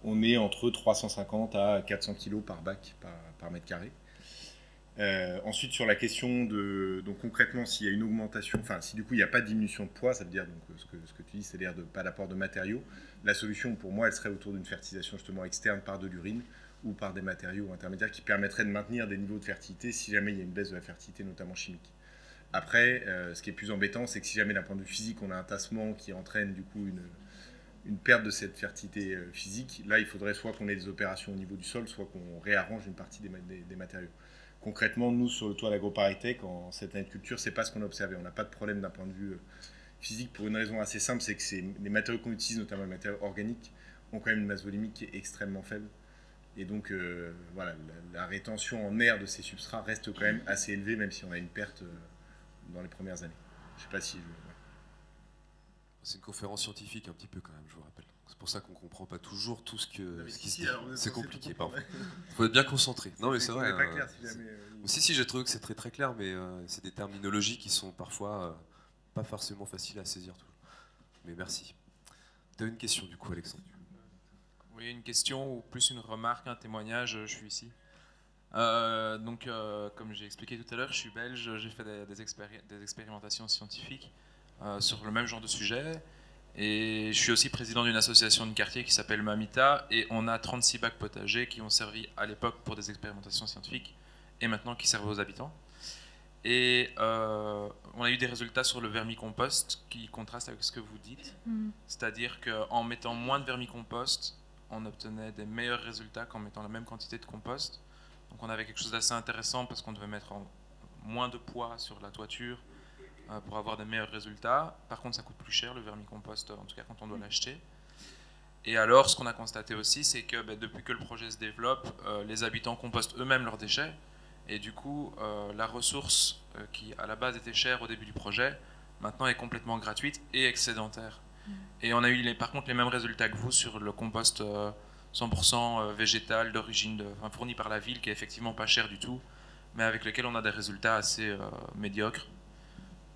Speaker 3: on est entre 350 à 400 kg par bac, par mètre carré. Ensuite sur la question donc concrètement s'il y a une augmentation, enfin si du coup il n'y a pas de diminution de poids, ça veut dire donc, ce que tu dis, c'est-à-dire pas d'apport de matériaux, la solution pour moi elle serait autour d'une fertilisation justement externe par de l'urine ou par des matériaux intermédiaires qui permettraient de maintenir des niveaux de fertilité si jamais il y a une baisse de la fertilité notamment chimique. Après ce qui est plus embêtant c'est que si jamais d'un point de vue physique on a un tassement qui entraîne du coup une perte de cette fertilité physique, là il faudrait soit qu'on ait des opérations au niveau du sol, soit qu'on réarrange une partie des matériaux. Concrètement, nous, sur le toit d'AgroParisTech, en cette année de culture, c'est pas ce qu'on a observé. On n'a pas de problème d'un point de vue physique pour une raison assez simple, c'est que les matériaux qu'on utilise, notamment les matériaux organiques, ont quand même une masse volumique qui est extrêmement faible. Et donc, voilà, la rétention en air de ces substrats reste quand même assez élevée, même si on a une perte dans les premières années. Je sais pas si... Ouais.
Speaker 1: C'est une conférence scientifique un petit peu quand même, je vous rappelle. C'est pour ça qu'on ne comprend pas toujours tout ce qui se dit. C'est compliqué parfois. Il faut être bien concentré. Non mais c'est vrai.
Speaker 3: Pas clair, si jamais,
Speaker 1: si, j'ai trouvé que c'est très très clair, mais c'est des terminologies qui sont parfois pas forcément faciles à saisir toujours. Mais merci. Tu as une question du coup, Alexandre?
Speaker 5: Oui, une question ou plus une remarque, un témoignage, je suis ici. Comme j'ai expliqué tout à l'heure, je suis belge, j'ai fait des expérimentations scientifiques sur le même genre de sujet. Et je suis aussi président d'une association de quartier qui s'appelle Mamita, et on a 36 bacs potagers qui ont servi à l'époque pour des expérimentations scientifiques et maintenant qui servent aux habitants. Et on a eu des résultats sur le vermicompost qui contrastent avec ce que vous dites. C'est-à-dire qu'en mettant moins de vermicompost, on obtenait des meilleurs résultats qu'en mettant la même quantité de compost. Donc on avait quelque chose d'assez intéressant parce qu'on devait mettre moins de poids sur la toiture pour avoir des meilleurs résultats. Par contre, ça coûte plus cher le vermicompost, en tout cas quand on doit l'acheter. Et alors, ce qu'on a constaté aussi, c'est que depuis que le projet se développe, les habitants compostent eux-mêmes leurs déchets. Et du coup, la ressource qui à la base était chère au début du projet, maintenant est complètement gratuite et excédentaire. Et on a eu par contre les mêmes résultats que vous sur le compost 100% végétal d'origine fourni par la ville, qui est effectivement pas cher du tout, mais avec lequel on a des résultats assez médiocres.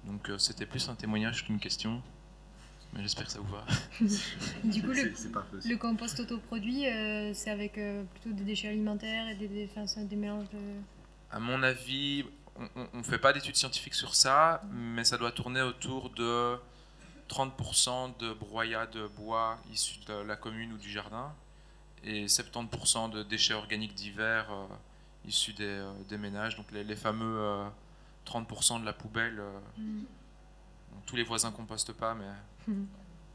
Speaker 5: Donc c'était plus un témoignage qu'une question, mais j'espère que ça vous va.
Speaker 2: Du coup, le compost autoproduit, c'est avec plutôt des déchets alimentaires et des mélanges de...
Speaker 5: À mon avis, on ne fait pas d'études scientifiques sur ça, mais ça doit tourner autour de 30% de broyats de bois issus de la commune ou du jardin et 70% de déchets organiques divers issus des ménages, donc les fameux 30% de la poubelle. Donc, tous les voisins ne compostent pas, mais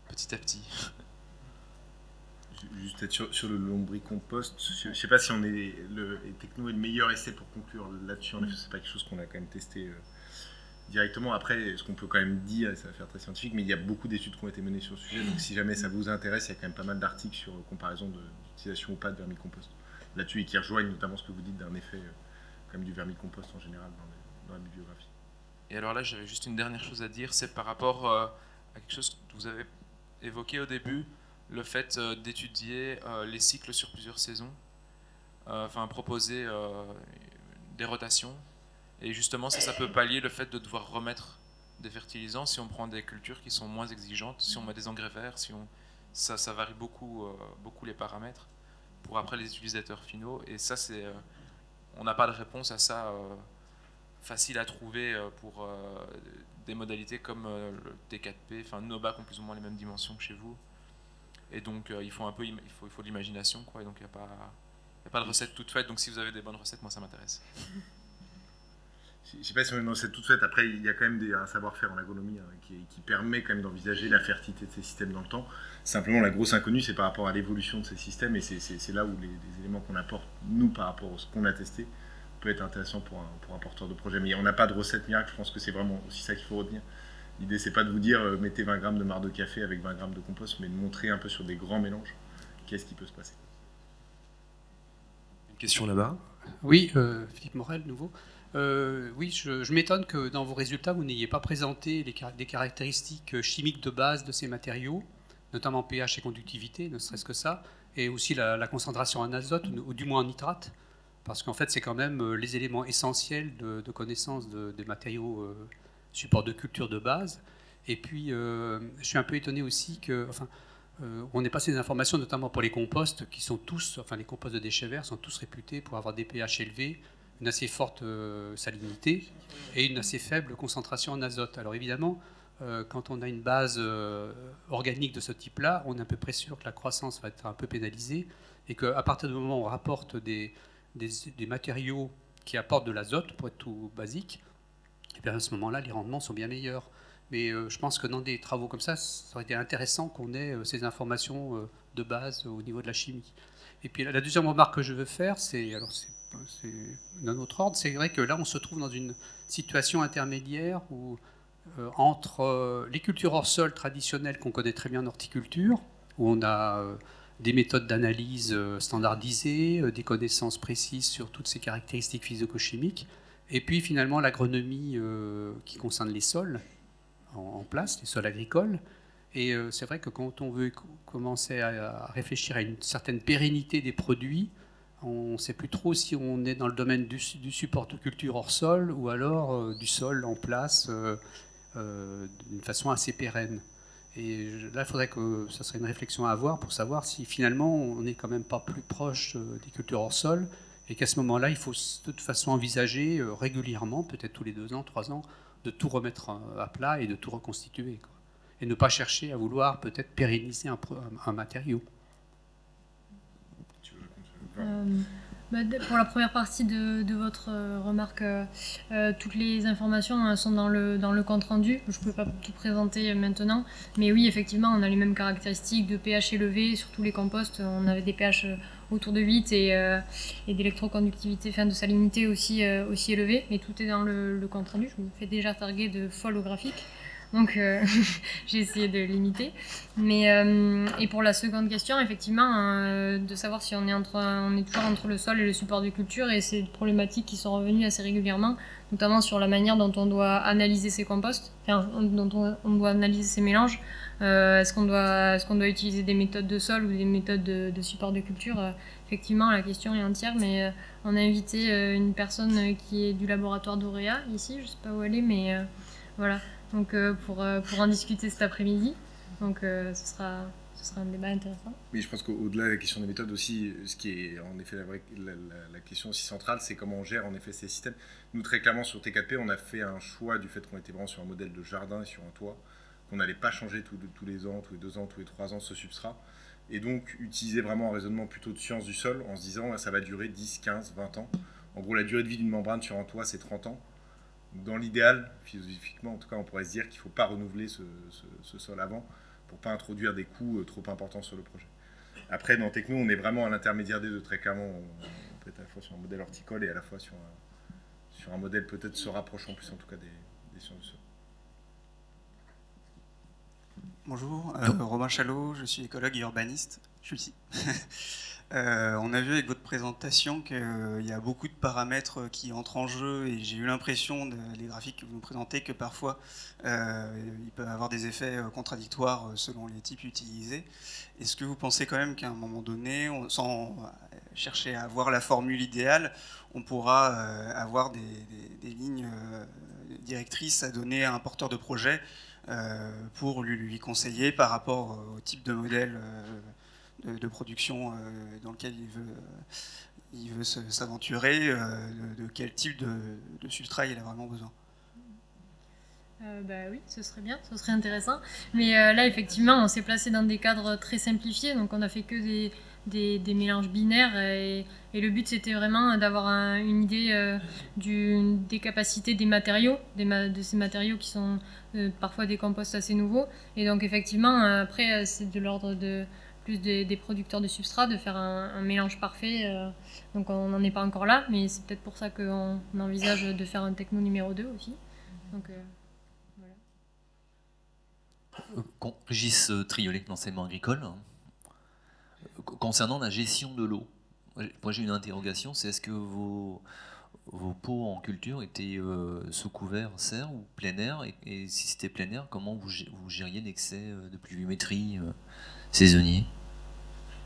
Speaker 5: petit à petit.
Speaker 3: Juste être sur le lombricompost, je ne sais pas si le techno est le meilleur essai pour conclure là-dessus. En effet, ce n'est pas quelque chose qu'on a quand même testé directement. Après, ce qu'on peut quand même dire, ça va faire très scientifique, mais il y a beaucoup d'études qui ont été menées sur le sujet. Donc si jamais ça vous intéresse, il y a quand même pas mal d'articles sur comparaison d'utilisation ou pas de vermicompost là-dessus et qui rejoignent notamment ce que vous dites d'un effet comme du vermicompost en général dans la bibliographie.
Speaker 5: Et alors là, j'avais juste une dernière chose à dire, c'est par rapport à quelque chose que vous avez évoqué au début, le fait d'étudier les cycles sur plusieurs saisons, proposer des rotations. Et justement, ça peut pallier le fait de devoir remettre des fertilisants si on prend des cultures qui sont moins exigeantes, si on met des engrais verts, ça varie beaucoup les paramètres pour après les utilisateurs finaux. Et ça, on n'a pas de réponse à ça facile à trouver pour des modalités comme le T4P. Nos bacs ont plus ou moins les mêmes dimensions que chez vous. Et donc, il faut de l'imagination, quoi. Et donc, il n'y a pas de recette toute faite. Donc, si vous avez des bonnes recettes, moi, ça m'intéresse.
Speaker 3: Je ne sais pas si on a une recette toute faite. Après, il y a quand même un savoir-faire en agronomie qui permet quand même d'envisager la fertilité de ces systèmes dans le temps. Simplement, la grosse inconnue, c'est par rapport à l'évolution de ces systèmes. Et c'est là où les éléments qu'on apporte, nous, par rapport à ce qu'on a testé, peut être intéressant pour un porteur de projet. Mais on n'a pas de recette miracle. Je pense que c'est vraiment aussi ça qu'il faut retenir. L'idée, c'est pas de vous dire mettez 20 grammes de marc de café avec 20 grammes de compost, mais de montrer un peu sur des grands mélanges qu'est-ce qui peut se passer.
Speaker 1: Une question là-bas.
Speaker 6: Oui, Philippe Morel, nouveau. Oui, je m'étonne que dans vos résultats, vous n'ayez pas présenté des caractéristiques chimiques de base de ces matériaux, notamment pH et conductivité, ne serait-ce que ça, et aussi la concentration en azote, ou du moins en nitrate, parce qu'en fait, c'est quand même les éléments essentiels de connaissance des matériaux support de culture de base. Et puis, je suis un peu étonné aussi on ait passé des informations, notamment pour les composts, qui sont tous, les composts de déchets verts sont tous réputés pour avoir des pH élevés, une assez forte salinité et une assez faible concentration en azote. Alors évidemment, quand on a une base organique de ce type-là, on est à peu près sûr que la croissance va être un peu pénalisée et qu'à partir du moment où on rapporte des matériaux qui apportent de l'azote, pour être tout basique, et bien à ce moment-là, les rendements sont bien meilleurs. Mais je pense que dans des travaux comme ça aurait été intéressant qu'on ait ces informations de base au niveau de la chimie. Et puis la deuxième remarque que je veux faire, c'est d'un autre ordre, c'est vrai que là, on se trouve dans une situation intermédiaire où, entre les cultures hors sol traditionnelles qu'on connaît très bien en horticulture, où on a des méthodes d'analyse standardisées, des connaissances précises sur toutes ces caractéristiques physico-chimiques, et puis finalement l'agronomie qui concerne les sols en place, les sols agricoles. Et c'est vrai que quand on veut commencer à réfléchir à une certaine pérennité des produits, on ne sait plus trop si on est dans le domaine du support de culture hors sol ou alors du sol en place d'une façon assez pérenne. Et là, il faudrait que ça serait une réflexion à avoir pour savoir si finalement on n'est quand même pas plus proche des cultures hors sol et qu'à ce moment-là, il faut de toute façon envisager régulièrement, peut-être tous les 2 ans, 3 ans, de tout remettre à plat et de tout reconstituer, quoi. Et ne pas chercher à vouloir peut-être pérenniser un matériau.
Speaker 2: Pour la première partie de votre remarque, toutes les informations sont dans le compte rendu. Je ne peux pas tout présenter maintenant, mais oui, effectivement, on a les mêmes caractéristiques de pH élevé sur tous les composts. On avait des pH autour de 8 et d'électroconductivité, de salinité aussi élevée, mais tout est dans le compte rendu. Je me fais déjà targuer de folle au graphique. Donc j'ai essayé de limiter. Et pour la seconde question, effectivement, de savoir si on est toujours entre le sol et le support de culture, et c'est des problématiques qui sont revenues assez régulièrement, notamment sur la manière dont on doit analyser ces composts, dont on doit analyser ces mélanges. Est-ce qu'on doit utiliser des méthodes de sol ou des méthodes de support de culture? Effectivement, la question est entière, mais on a invité une personne qui est du laboratoire d'Auréa ici, je ne sais pas où elle est, mais voilà. Donc pour en discuter cet après-midi, donc ce sera un débat intéressant.
Speaker 7: Oui, je pense qu'au-delà de la question des méthodes aussi, ce qui est en effet la question aussi centrale, c'est comment on gère en effet ces systèmes. Nous, très clairement, sur T4P, on a fait un choix du fait qu'on était vraiment sur un modèle de jardin et sur un toit, qu'on n'allait pas changer tous les ans, tous les 2 ans, tous les 3 ans ce substrat, et donc utiliser vraiment un raisonnement plutôt de science du sol, en se disant ça va durer 10, 15, 20 ans. En gros, la durée de vie d'une membrane sur un toit, c'est 30 ans. Dans l'idéal, philosophiquement, en tout cas, on pourrait se dire qu'il ne faut pas renouveler ce sol avant pour ne pas introduire des coûts trop importants sur le projet. Après, dans Techno, on est vraiment à l'intermédiaire des deux. Très clairement, on peut être à la fois sur un modèle horticole et à la fois sur un modèle peut-être se rapprochant plus en tout cas des sciences du sol.
Speaker 8: Bonjour, Robin Chalot, je suis écologue et urbaniste. Je suis ici. On a vu avec votre présentation qu'il y a beaucoup de paramètres qui entrent en jeu et j'ai eu l'impression, les graphiques que vous nous présentez, que parfois ils peuvent avoir des effets contradictoires selon les types utilisés. Est-ce que vous pensez quand même qu'à un moment donné, sans chercher à avoir la formule idéale, on pourra avoir des lignes directrices à donner à un porteur de projet pour lui conseiller par rapport au type de modèle de production dans lequel il veut s'aventurer, de quel type de substrat il a vraiment besoin?
Speaker 2: Oui, ce serait bien, ce serait intéressant. Mais là, effectivement, on s'est placé dans des cadres très simplifiés, donc on a fait que des mélanges binaires et le but c'était vraiment d'avoir une idée des capacités des matériaux, de ces matériaux qui sont parfois des composts assez nouveaux. Et donc effectivement, après, c'est de l'ordre plus des producteurs de substrats de faire un mélange parfait. Donc on n'en est pas encore là, mais c'est peut-être pour ça qu'on envisage de faire un techno numéro 2 aussi. Donc, voilà.
Speaker 9: Régis Triolet, l'enseignement agricole. Concernant la gestion de l'eau, moi j'ai une interrogation, c'est est-ce que vos pots en culture étaient sous couvert serre ou plein air, et si c'était plein air, comment vous gériez l'excès de pluviométrie saisonnier?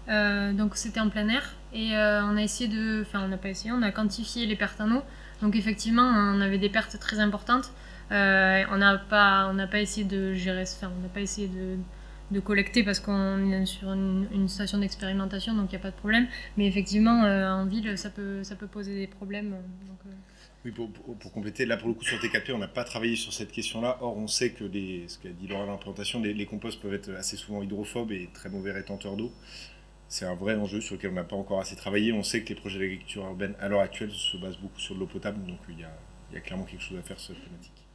Speaker 2: Donc c'était en plein air et on a essayé on n'a pas essayé, on a quantifié les pertes en eau. Donc effectivement on avait des pertes très importantes. On n'a pas essayé de gérer, on n'a pas essayé de collecter parce qu'on est sur une station d'expérimentation, donc il n'y a pas de problème. Mais effectivement, en ville, ça peut poser des problèmes.
Speaker 7: Oui, pour compléter, là pour le coup sur T4P, on n'a pas travaillé sur cette question-là. Or, on sait que, ce qu'a dit Laura à l'implantation, les composts peuvent être assez souvent hydrophobes et très mauvais rétenteurs d'eau. C'est un vrai enjeu sur lequel on n'a pas encore assez travaillé. On sait que les projets d'agriculture urbaine, à l'heure actuelle, se basent beaucoup sur de l'eau potable, donc il y a clairement quelque chose à faire sur cette thématique.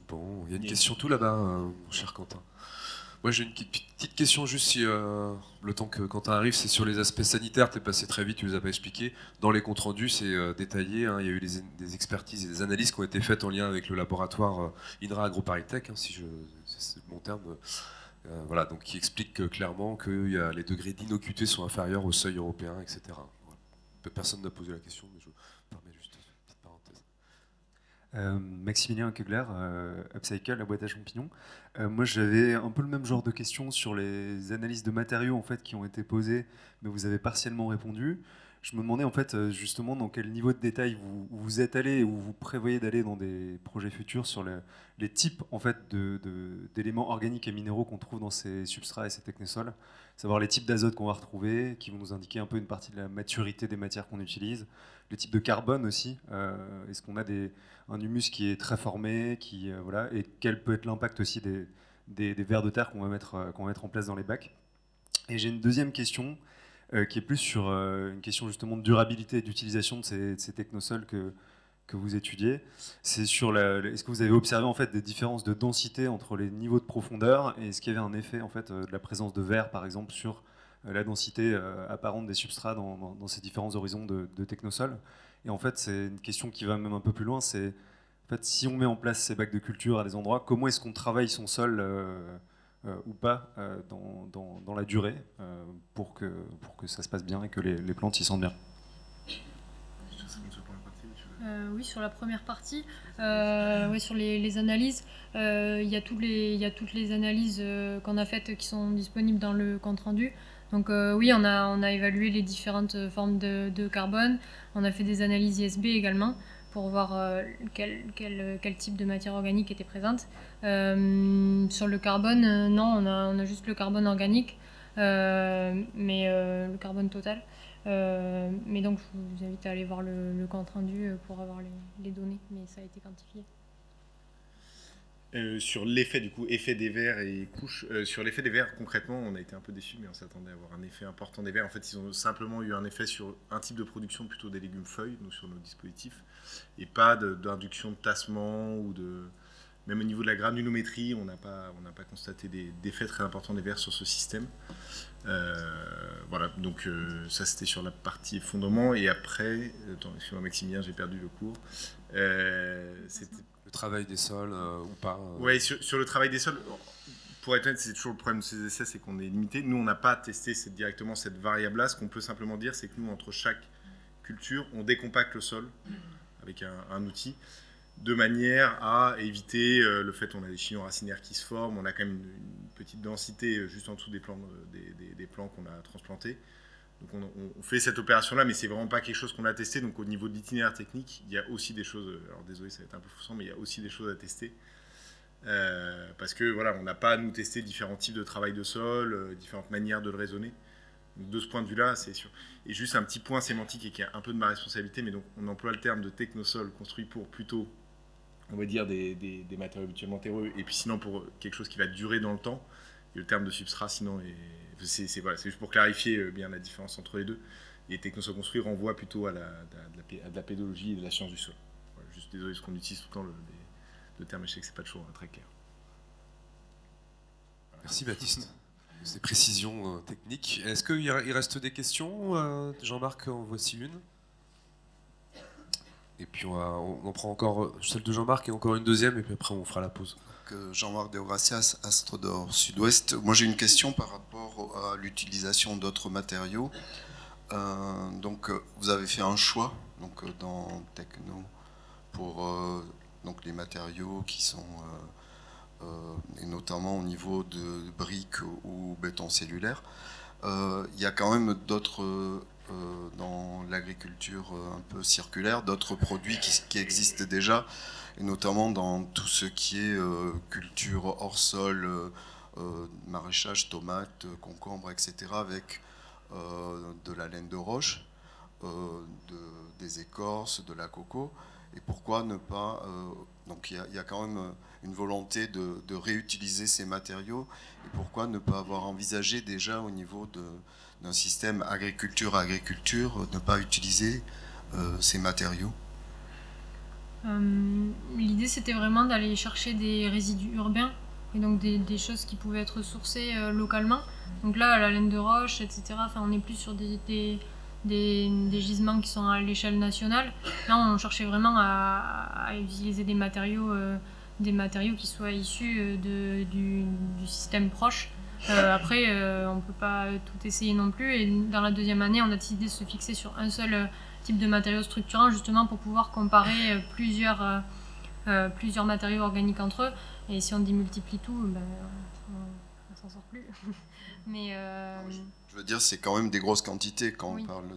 Speaker 1: Bon, il y a une question tout là-bas, mon cher Quentin. Moi j'ai une petite question juste si le temps que Quentin arrive, c'est sur les aspects sanitaires, tu es passé très vite, tu ne les as pas expliqués. Dans les comptes rendus, c'est détaillé, hein, il y a eu des expertises et des analyses qui ont été faites en lien avec le laboratoire INRA AgroParisTech, hein, c'est le bon terme. Voilà, donc qui explique clairement que les degrés d'innocuité sont inférieurs au seuil européen, etc. Voilà. Personne n'a posé la question, mais je permets juste une petite parenthèse.
Speaker 10: Maximilien Kegler, Upcycle, la boîte à champignons. Moi, j'avais un peu le même genre de questions sur les analyses de matériaux en fait, qui ont été posées, mais vous avez partiellement répondu. Je me demandais en fait justement dans quel niveau de détail vous êtes allé et où vous prévoyez d'aller dans des projets futurs sur les types en fait, d'éléments organiques et minéraux qu'on trouve dans ces substrats et ces technosols, savoir les types d'azote qu'on va retrouver, qui vont nous indiquer un peu une partie de la maturité des matières qu'on utilise, le type de carbone aussi, est-ce qu'on a un humus qui est très formé, voilà, et quel peut être l'impact aussi des vers de terre qu'on va mettre en place dans les bacs. Et j'ai une deuxième question. qui est plus sur une question justement de durabilité et d'utilisation de ces technosols que vous étudiez. C'est sur est-ce que vous avez observé en fait des différences de densité entre les niveaux de profondeur et est-ce qu'il y avait un effet en fait de la présence de verre par exemple sur la densité apparente des substrats dans ces différents horizons de technosols. Et en fait, c'est une question qui va même un peu plus loin, c'est en fait, si on met en place ces bacs de culture à des endroits, comment est-ce qu'on travaille son sol ou pas dans la durée pour que ça se passe bien et que les plantes s'y sentent bien.
Speaker 2: Oui, sur la première partie, sur les analyses, il y a toutes les analyses qu'on a faites qui sont disponibles dans le compte-rendu. Donc oui, on a évalué les différentes formes de carbone, on a fait des analyses ISB également pour voir quel type de matière organique était présente. Sur le carbone, non, on a juste le carbone organique, mais le carbone total. Mais donc je vous invite à aller voir le compte rendu pour avoir les données, mais ça a été quantifié.
Speaker 7: Sur l'effet du coup, effet des vers et couches, sur l'effet des vers concrètement on a été un peu déçus, mais on s'attendait à avoir un effet important des vers. En fait ils ont simplement eu un effet sur un type de production, plutôt des légumes feuilles, nous sur nos dispositifs, et pas d'induction de tassement ou de... Même au niveau de la granulométrie, on n'a pas constaté d'effets très importants des vers sur ce système. Voilà, donc ça c'était sur la partie effondrement. Et après, excuse-moi Maximilien, j'ai perdu le cours. C'était
Speaker 1: le travail des sols ou pas
Speaker 7: Ouais, sur le travail des sols, pour être honnête, c'est toujours le problème de ces essais, c'est qu'on est limité. Nous, on n'a pas testé directement cette variable-là. Ce qu'on peut simplement dire, c'est que nous, entre chaque culture, on décompacte le sol avec un outil, de manière à éviter le fait qu'on a des chignons racinaires qui se forment, on a quand même une petite densité juste en dessous des plants qu'on a transplantés. Donc on fait cette opération-là, mais c'est vraiment pas quelque chose qu'on a testé. Donc au niveau de l'itinéraire technique, il y a aussi des choses, alors désolé ça va être un peu foussant, mais il y a aussi des choses à tester. Parce que voilà, on n'a pas à nous tester différents types de travail de sol, différentes manières de le raisonner. Donc de ce point de vue-là, c'est sûr. Et juste un petit point sémantique et qui est un peu de ma responsabilité, mais donc on emploie le terme de technosol construit pour plutôt, on va dire, des matériaux habituellement terreux, et puis sinon pour quelque chose qui va durer dans le temps. Et le terme de substrat, sinon, c'est juste pour clarifier bien la différence entre les deux. Et technosol construit renvoie plutôt à de la pédologie et de la science du sol. Voilà, juste désolé, parce qu'on utilise tout le temps le terme, je sais que c'est pas toujours très clair.
Speaker 1: Merci Baptiste. Ces précisions techniques. Est-ce qu'il reste des questions Jean-Marc, en voici une. Et puis on prend encore celle de Jean-Marc et encore une deuxième, et puis après on fera la pause.
Speaker 11: Jean-Marc Deogracias, Astrodor Sud-Ouest. Moi j'ai une question par rapport à l'utilisation d'autres matériaux. Donc vous avez fait un choix dans Techno pour donc les matériaux qui sont et notamment au niveau de briques ou béton cellulaire. Il y a quand même d'autres dans l'agriculture un peu circulaire, d'autres produits qui existent déjà, et notamment dans tout ce qui est culture hors sol, maraîchage, tomates, concombres, etc., avec de la laine de roche, des écorces, de la coco. Et pourquoi ne pas... donc il y a quand même une volonté de réutiliser ces matériaux, et pourquoi ne pas avoir envisagé déjà au niveau d'un système agriculture-agriculture, ne pas utiliser ces matériaux?
Speaker 2: L'idée c'était vraiment d'aller chercher des résidus urbains, et donc des choses qui pouvaient être sourcées localement. Donc là, la laine de roche, etc., on est plus sur des gisements qui sont à l'échelle nationale. Là, on cherchait vraiment à utiliser des matériaux qui soient issus du système proche. Après, on ne peut pas tout essayer non plus. Et dans la deuxième année, on a décidé de se fixer sur un seul type de matériaux structurants, justement pour pouvoir comparer plusieurs matériaux organiques entre eux. Et si on démultiplie tout, on s'en sort plus. Mais
Speaker 11: je veux dire, c'est quand même des grosses quantités quand on parle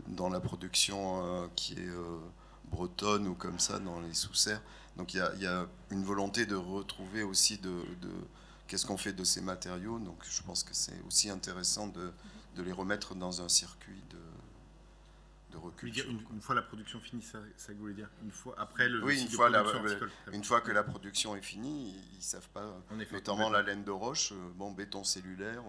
Speaker 11: dans la production qui est bretonne ou comme ça dans les sous-serres. Donc il y a une volonté de retrouver aussi qu'est-ce qu'on fait de ces matériaux. Donc je pense que c'est aussi intéressant de les remettre dans un circuit
Speaker 7: reculture. Une fois la production finie, ça que vous voulez dire? Une fois après le
Speaker 11: Oui,
Speaker 7: cycle
Speaker 11: une fois que la production est finie, ils ne savent pas, notamment la laine de roche, béton cellulaire,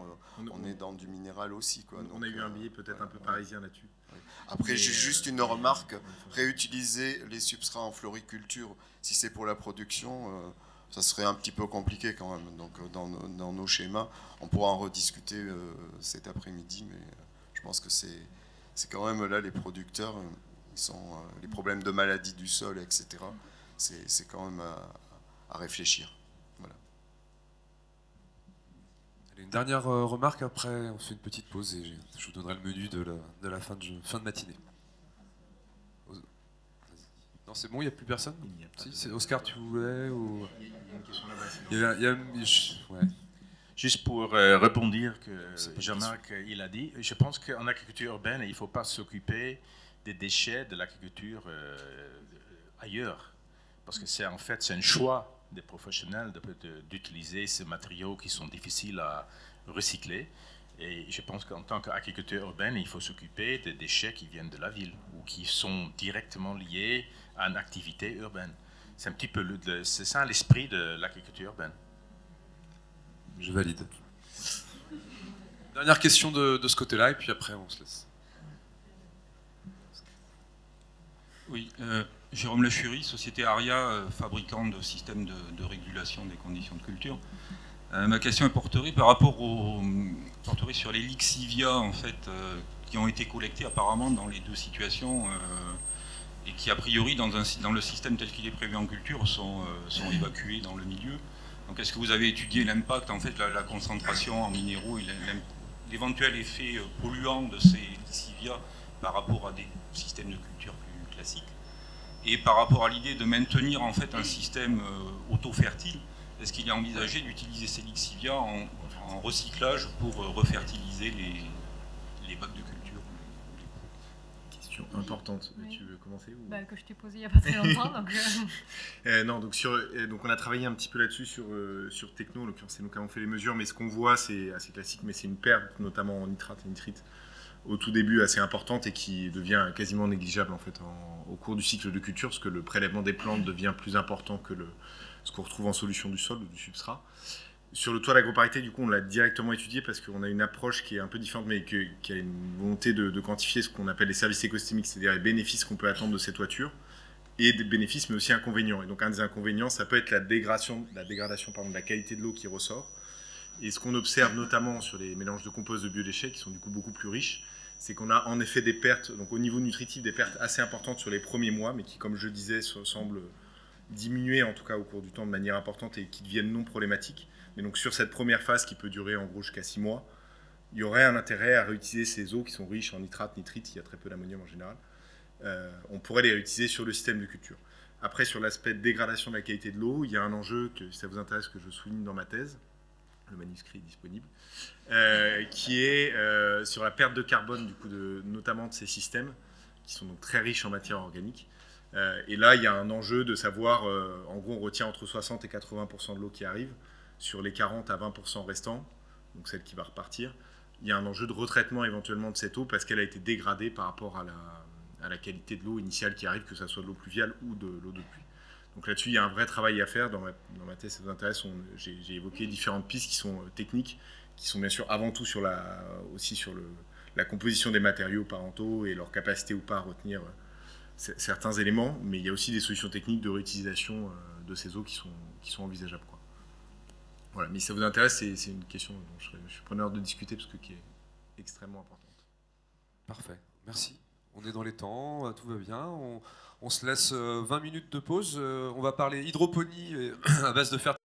Speaker 11: on est dans du minéral aussi. Quoi.
Speaker 7: On a eu un billet peut-être un peu parisien là-dessus.
Speaker 11: Ouais. Après, j'ai juste une remarque, réutiliser les substrats en floriculture, si c'est pour la production, ça serait un petit peu compliqué quand même. Donc dans nos schémas, on pourra en rediscuter cet après-midi, mais je pense que c'est quand même là les producteurs, les problèmes de maladie du sol, etc. C'est quand même à réfléchir. Voilà.
Speaker 1: Allez, une dernière remarque, après on fait une petite pause et je vous donnerai le menu de la fin de matinée. Non, c'est bon, il n'y a plus personne? Si, Oscar, tu voulais ou...
Speaker 7: Il y a une question là-bas.
Speaker 1: Ouais.
Speaker 12: Juste pour rebondir que Jean-Marc il a dit, je pense qu'en agriculture urbaine, il ne faut pas s'occuper des déchets de l'agriculture ailleurs. Parce que c'est un choix des professionnels d'utiliser ces matériaux qui sont difficiles à recycler. Et je pense qu'en tant qu'agriculteur urbaine, il faut s'occuper des déchets qui viennent de la ville ou qui sont directement liés à une activité urbaine. C'est un petit peu c'est ça l'esprit de l'agriculture urbaine.
Speaker 1: Je valide. Dernière question de ce côté-là, et puis après on se laisse.
Speaker 13: Oui, Jérôme Lechury, société Aria, fabricant de systèmes de régulation des conditions de culture. Ma question porterait par rapport porterait sur les lixivia en fait, qui ont été collectés apparemment dans les deux situations et qui a priori dans le système tel qu'il est prévu en culture sont évacués dans le milieu. Donc est-ce que vous avez étudié l'impact, en fait, la concentration en minéraux et l'éventuel effet polluant de ces lixivia par rapport à des systèmes de culture plus classiques? Et par rapport à l'idée de maintenir en fait un système auto-fertile, est-ce qu'il est envisagé d'utiliser ces lixivia en recyclage pour refertiliser les bacs de culture?
Speaker 7: Question importante. Oui. Tu veux commencer ou...
Speaker 2: Que je t'ai posé il n'y a pas très longtemps.
Speaker 7: Non, donc on a travaillé un petit peu là-dessus sur Techno, en l'occurrence c'est nous qui avons fait les mesures, mais ce qu'on voit c'est assez classique, mais c'est une perte notamment en nitrate et nitrite au tout début assez importante et qui devient quasiment négligeable en fait au cours du cycle de culture, parce que le prélèvement des plantes devient plus important que ce qu'on retrouve en solution du sol ou du substrat. Sur le toit d'agroparité, du coup, on l'a directement étudié parce qu'on a une approche qui est un peu différente, mais qui a une volonté de quantifier ce qu'on appelle les services écosystémiques, c'est-à-dire les bénéfices qu'on peut attendre de ces toitures, et des bénéfices, mais aussi inconvénients. Et donc, un des inconvénients, ça peut être la dégradation de la qualité de l'eau qui ressort. Et ce qu'on observe notamment sur les mélanges de compost de biodéchets, qui sont du coup beaucoup plus riches, c'est qu'on a en effet des pertes, donc au niveau nutritif, des pertes assez importantes sur les premiers mois, mais qui, comme je disais, semblent diminuer en tout cas au cours du temps de manière importante et qui deviennent non problématiques. Mais donc sur cette première phase qui peut durer en gros jusqu'à 6 mois, il y aurait un intérêt à réutiliser ces eaux qui sont riches en nitrate, nitrite, il y a très peu d'ammonium en général. On pourrait les réutiliser sur le système de culture. Après, sur l'aspect de dégradation de la qualité de l'eau, il y a un enjeu, si ça vous intéresse, que je souligne dans ma thèse, le manuscrit est disponible, qui est sur la perte de carbone, du coup, notamment de ces systèmes, qui sont donc très riches en matière organique. Et là, il y a un enjeu de savoir, en gros, on retient entre 60 et 80% de l'eau qui arrive, sur les 40 à 20% restants, donc celle qui va repartir. Il y a un enjeu de retraitement éventuellement de cette eau parce qu'elle a été dégradée par rapport à la qualité de l'eau initiale qui arrive, que ce soit de l'eau pluviale ou de l'eau de pluie. Donc là-dessus, il y a un vrai travail à faire. Dans ma thèse, ça vous intéresse, j'ai évoqué différentes pistes qui sont techniques, qui sont bien sûr avant tout sur la composition des matériaux parentaux et leur capacité ou pas à retenir certains éléments, mais il y a aussi des solutions techniques de réutilisation de ces eaux qui sont envisageables, quoi. Voilà, mais si ça vous intéresse, c'est une question dont je suis preneur de discuter parce que qui est extrêmement importante.
Speaker 1: Parfait, merci. On est dans les temps, tout va bien. On se laisse 20 minutes de pause. On va parler hydroponie à base de fertilisation.